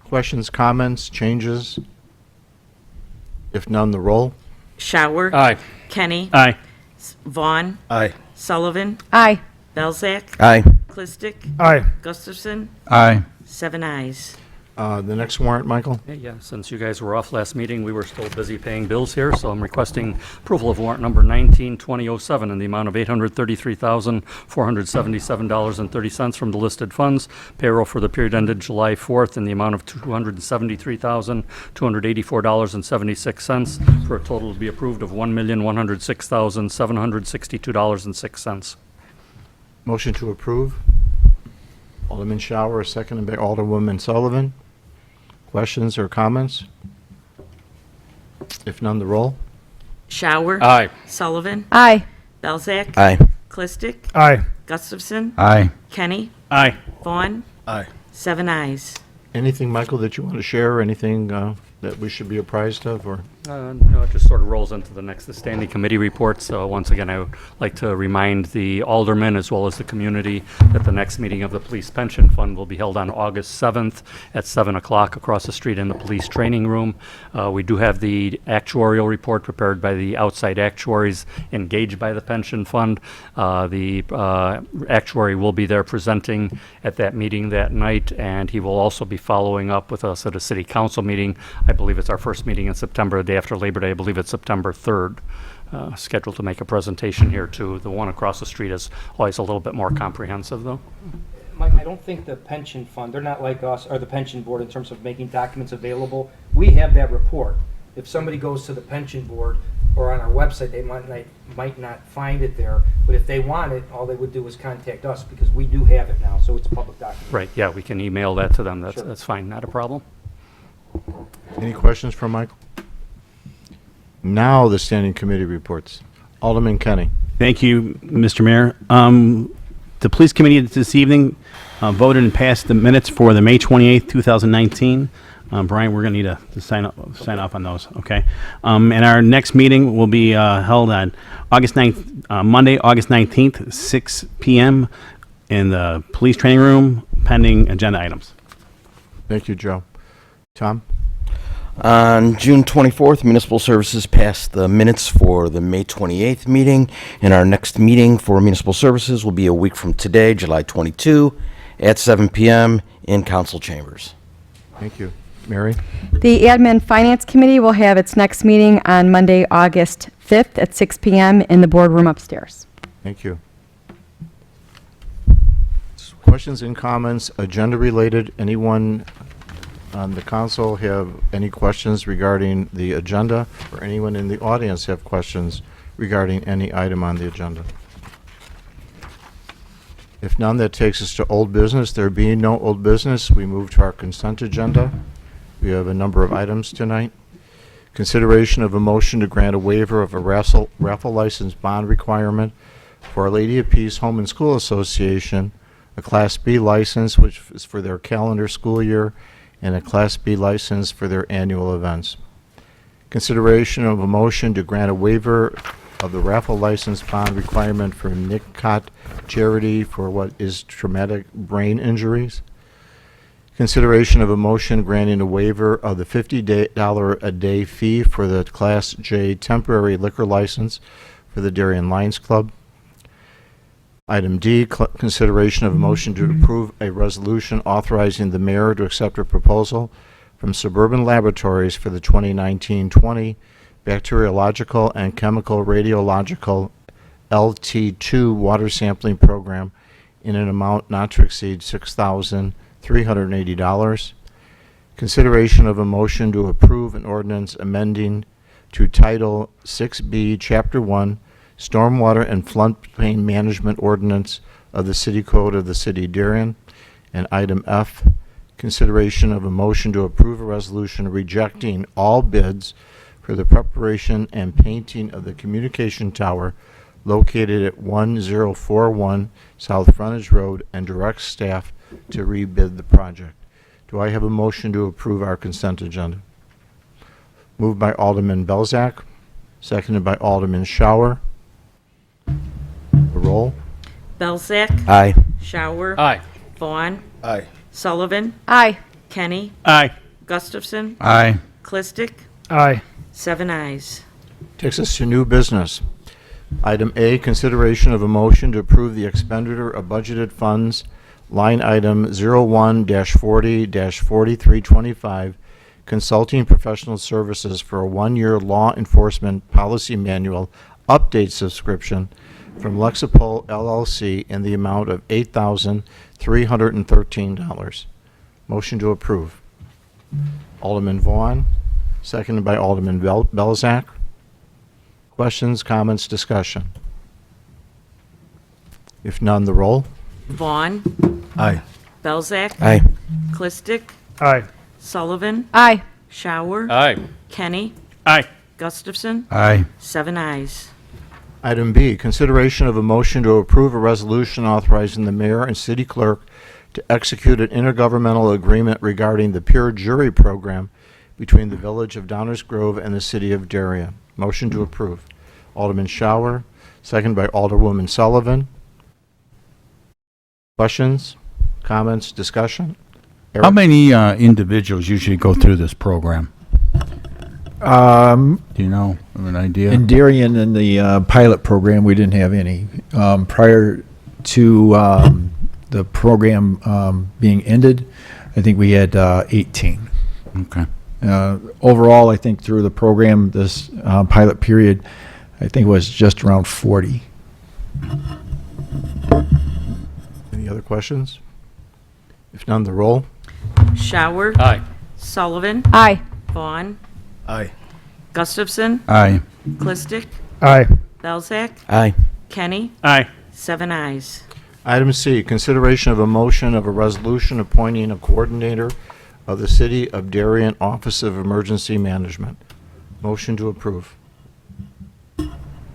Questions, comments, changes? If none, the roll. Shower. Aye. Kenny. Aye. Vaughn. Aye. Sullivan. Aye. Belzak. Aye. Clistic. Aye. Gustafson. Aye. 7 ayes. The next warrant, Michael? Yeah, since you guys were off last meeting, we were still busy paying bills here, so I'm requesting approval of warrant number 192007 in the amount of $833,477.30 from the listed funds. Payroll for the period ended July 4th in the amount of $273,284.76 for a total to be approved of $1,106,762.06. Motion to approve. Alderman Shower, seconded by Alderwoman Sullivan. Questions or comments? If none, the roll. Shower. Aye. Sullivan. Aye. Belzak. Aye. Clistic. Aye. Gustafson. Aye. Kenny. Aye. Vaughn. Aye. 7 ayes. Anything, Michael, that you want to share, or anything that we should be apprised of, or? No, it just sort of rolls into the next standing committee reports. So once again, I would like to remind the aldermen as well as the community that the next meeting of the Police Pension Fund will be held on August 7th at 7 o'clock across the street in the police training room. We do have the actuarial report prepared by the outside actuaries engaged by the pension fund. The actuary will be there presenting at that meeting that night, and he will also be following up with us at a city council meeting. I believe it's our first meeting in September, the day after Labor Day. I believe it's September 3rd. scheduled to make a presentation here too. The one across the street is always a little bit more comprehensive, though. Mike, I don't think the pension fund, they're not like us, or the pension board in terms of making documents available. We have that report. If somebody goes to the pension board or on our website, they might not find it there, but if they want it, all they would do is contact us, because we do have it now, so it's a public document. Right, yeah, we can email that to them. Sure. That's fine, not a problem. Any questions for Michael? Now the standing committee reports. Alderman Kenny. Thank you, Mr. Mayor. The Police Committee this evening voted and passed the minutes for the May 28th, 2019. Brian, we're going to need to sign off on those, okay? And our next meeting will be held on August 9th, Monday, August 19th, 6 p.m. in the police training room, pending agenda items. Thank you, Joe. Tom? On June 24th, Municipal Services passed the minutes for the May 28th meeting, and our next meeting for Municipal Services will be a week from today, July 22, at 7 p.m. in council chambers. Thank you. Mary? The Admin Finance Committee will have its next meeting on Monday, August 5th at 6 p.m. in the boardroom upstairs. Thank you. Questions and comments, agenda related? Anyone on the council have any questions regarding the agenda, or anyone in the audience have questions regarding any item on the agenda? If none, that takes us to old business. There being no old business, we move to our consent agenda. We have a number of items tonight. Consideration of a motion to grant a waiver of a raffle license bond requirement for Our Lady of Peace Home and School Association, a Class B license, which is for their calendar school year, and a Class B license for their annual events. Consideration of a motion to grant a waiver of the raffle license bond requirement for Nick Cott Charity for what is traumatic brain injuries. Consideration of a motion granting a waiver of the $50 a day fee for the Class J temporary liquor license for the Darien Lions Club. Item D, consideration of a motion to approve a resolution authorizing the mayor to accept a proposal from Suburban Laboratories for the 2019-20 bacteriological and chemical radiological LT2 water sampling program in an amount not to exceed $6,380. Consideration of a motion to approve an ordinance amending to Title 6B, Chapter 1, Stormwater and Floodplain Management Ordinance of the City Code of the City of Darien. And item F, consideration of a motion to approve a resolution rejecting all bids for the preparation and painting of the communication tower located at 1041 South Frontage Road and direct staff to rebid the project. Do I have a motion to approve our consent agenda? Moved by Alderman Belzak, seconded by Alderman Shower. The roll. Belzak. Aye. Shower. Aye. Vaughn. Aye. Sullivan. Aye. Kenny. Aye. Gustafson. Aye. Clistic. Aye. 7 ayes. Takes us to new business. Item A, consideration of a motion to approve the expenditure of budgeted funds, line item 01-40-4325, consulting professional services for a one-year law enforcement policy manual update subscription from Lexipol LLC in the amount of $8,313. Motion to approve. Alderman Vaughn, seconded by Alderman Belzak. Questions, comments, discussion? If none, the roll. Vaughn. Aye. Belzak. Aye. Clistic. Aye. Sullivan. Aye. Shower. Aye. Kenny. Aye. Gustafson. Aye. 7 ayes. Item B, consideration of a motion to approve a resolution authorizing the mayor and city clerk to execute an intergovernmental agreement regarding the peer jury program between the Village of Downers Grove and the City of Darien. Motion to approve. Alderman Shower, second by Alderwoman Sullivan. Questions, comments, discussion? How Eric? many individuals usually go through this program? Do you know? Have an idea? In Darien, in the pilot program, we didn't have any. Prior to the program being ended, I think we had 18. Okay. Overall, I think through the program, this pilot period, I think it was just around 40. Any other questions? If none, the roll. Shower. Aye. Sullivan. Aye. Vaughn. Aye. Gustafson. Aye. Clistic. Aye. Belzak. Aye. Kenny. Aye. 7 ayes. Item C, consideration of a motion of a resolution appointing a coordinator of the City of Darien Office of Emergency Management. Motion to approve.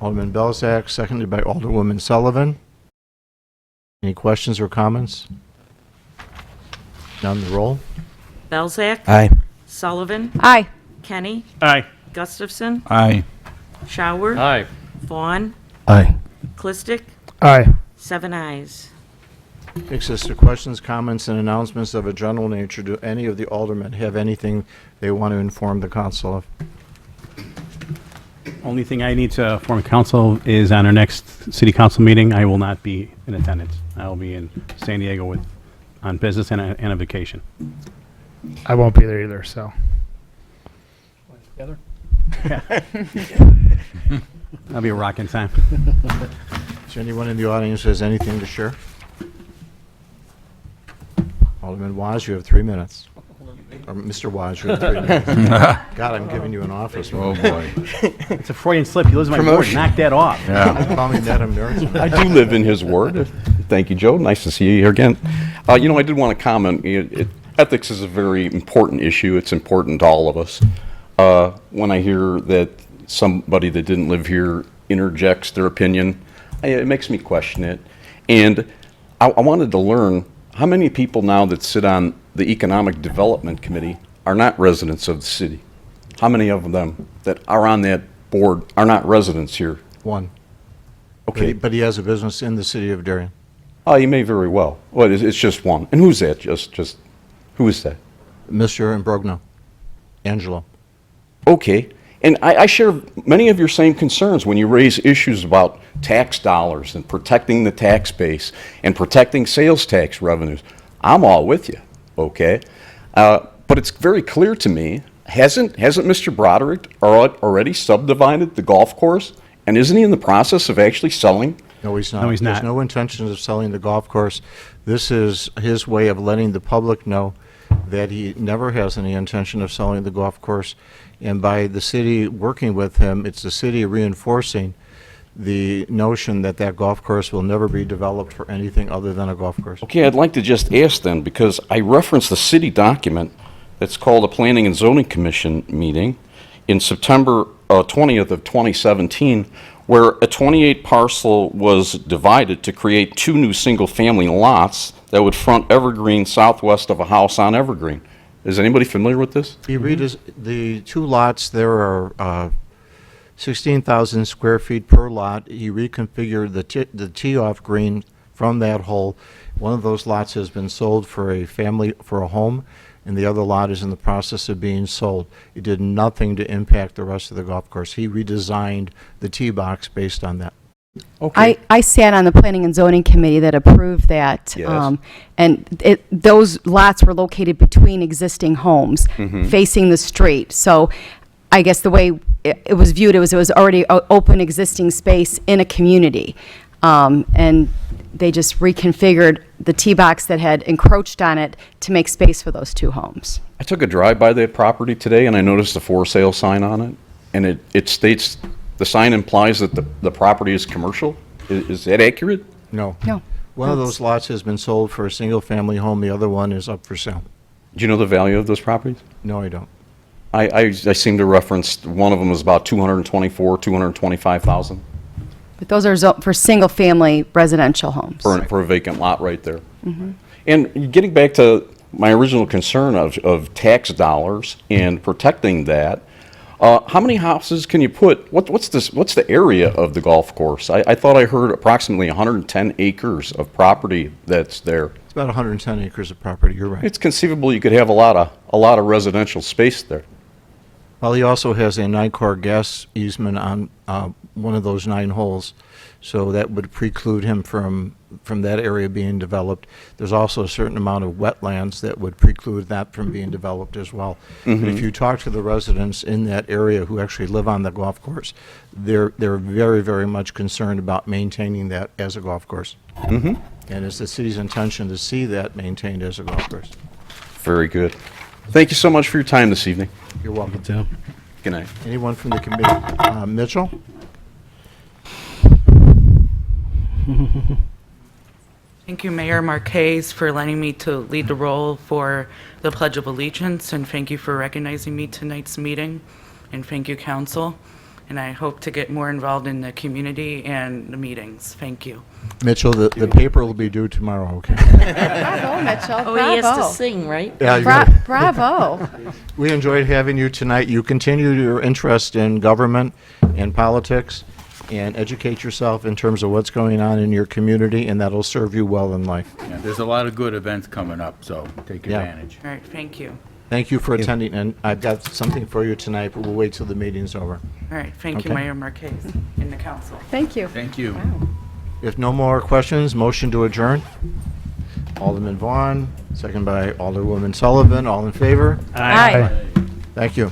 Alderman Belzak, seconded by Alderwoman Sullivan. Any questions or comments? None, the roll. Belzak. Aye. Sullivan. Aye. Kenny. Aye. Gustafson. Aye. Shower. Aye. Vaughn. Aye. Clistic. Aye. 7 ayes. Takes us to questions, comments, and announcements of a general nature. Do any of the aldermen have anything they want to inform the council of? Only thing I need to inform council is on our next city council meeting, I will not be in attendance. I will be in San Diego on business and a vacation. I won't be there either, so. Together? That'll be a rocking time. Is there anyone in the audience who has anything to share? Alderman Waz, you have 3 minutes. Or Mr. Waz, you have 3 minutes. God, I'm giving you an office. Oh, boy. It's a Freudian slip. He lives in my board. Knock that off. Yeah. Call me that embarrassment. I do live in his ward. Thank you, Joe. Nice to see you here again. I did want to comment. Ethics is a very important issue. It's important to all of us. When I hear that somebody that didn't live here interjects their opinion, it makes me question it. And I wanted to learn how many people now that sit on the Economic Development Committee are not residents of the city. How many of them that are on that board are not residents here? One. Okay. But he has a business in the City of Darien. Oh, you may very well. Well, it's just one. And who's that? Just who is that? Mr. Imbrogno. Angelo. Okay. And I share many of your same concerns when you raise issues about tax dollars and protecting the tax base and protecting sales tax revenues. I'm all with you, okay? But it's very clear to me, hasn't Mr. Broderick already subdivided the golf course? And isn't he in the process of actually selling? No, he's not. No, he's not. There's no intentions of selling the golf course. This is his way of letting the public know that he never has any intention of selling the golf course. And by the city working with him, it's the city reinforcing the notion that that golf course will never be developed for anything other than a golf course. Okay, I'd like to just ask then, because I referenced the city document that's called a Planning and Zoning Commission meeting in September 20th of 2017, where a 28 parcel was divided to create 2 new single-family lots that would front Evergreen southwest of a house on Evergreen. Is anybody familiar with this? He the 2 lots, there are 16,000 square feet per lot. He reconfigured the tee-off green from that hole. One of those lots has been sold for a family, for a home, and the other lot is in the process of being sold. It did nothing to impact the rest of the golf course. He redesigned the tee box based on that. Okay. I sat on the Planning and Zoning Committee that approved that. Yes. And those lots were located between existing homes, facing the street. So I guess the way it was viewed, it was already open existing space in a community. And they just reconfigured the tee box that had encroached on it to make space for those 2 homes. I took a drive by that property today and I noticed the for sale sign on it. And it states, the sign implies that the property is commercial. Is that accurate? No. No. One of those lots has been sold for a single-family home. The other one is up for sale. Do you know the value of those properties? No, I don't. I seem to reference one of them was about 225,000 But those are for single-family residential homes. for a vacant lot right there. And getting back to my original concern of tax dollars and protecting that, how many houses can you put? What's the area of the golf course? I thought I heard approximately 110 acres of property that's there. It's about 110 acres of property. You're right. It's conceivable you could have a lot of residential space there. Well, he also has a 9-core gas easement on one of those 9 holes, so that would preclude him from that area being developed. There's also a certain amount of wetlands that would preclude that from being developed as well. And if you talk to the residents in that area who actually live on the golf course, they're very, very much concerned about maintaining that as a golf course. And it's the city's intention to see that maintained as a golf course. Very good. Thank you so much for your time this evening. You're welcome. Good night. Anyone from the committee? Mitchell? Thank you, Mayor Marquez, for letting me to lead the role for the Pledge of Allegiance, and thank you for recognizing me tonight's meeting, and thank you, Council. And I hope to get more involved in the community and the meetings. Thank you. Mitchell, the paper will be due tomorrow, okay? Bravo, Mitchell. Oh, he has to Bravo. sing, right? Yeah, you gotta- Bravo. We enjoyed having you tonight. You continue your interest in government and politics and educate yourself in terms of what's going on in your community, and that'll serve you well in life. Yeah, there's a lot of good events coming up, so take Yeah. advantage. All right, thank you. Thank you for attending, and I've got something for you tonight, but we'll wait till the meeting's over. All right, thank you, Okay. Mayor Marquez and the Council. Thank you. Thank you. Wow. If no more questions, motion to adjourn. Alderman Vaughn, second by Alderwoman Sullivan. All in favor? Aye. Thank you.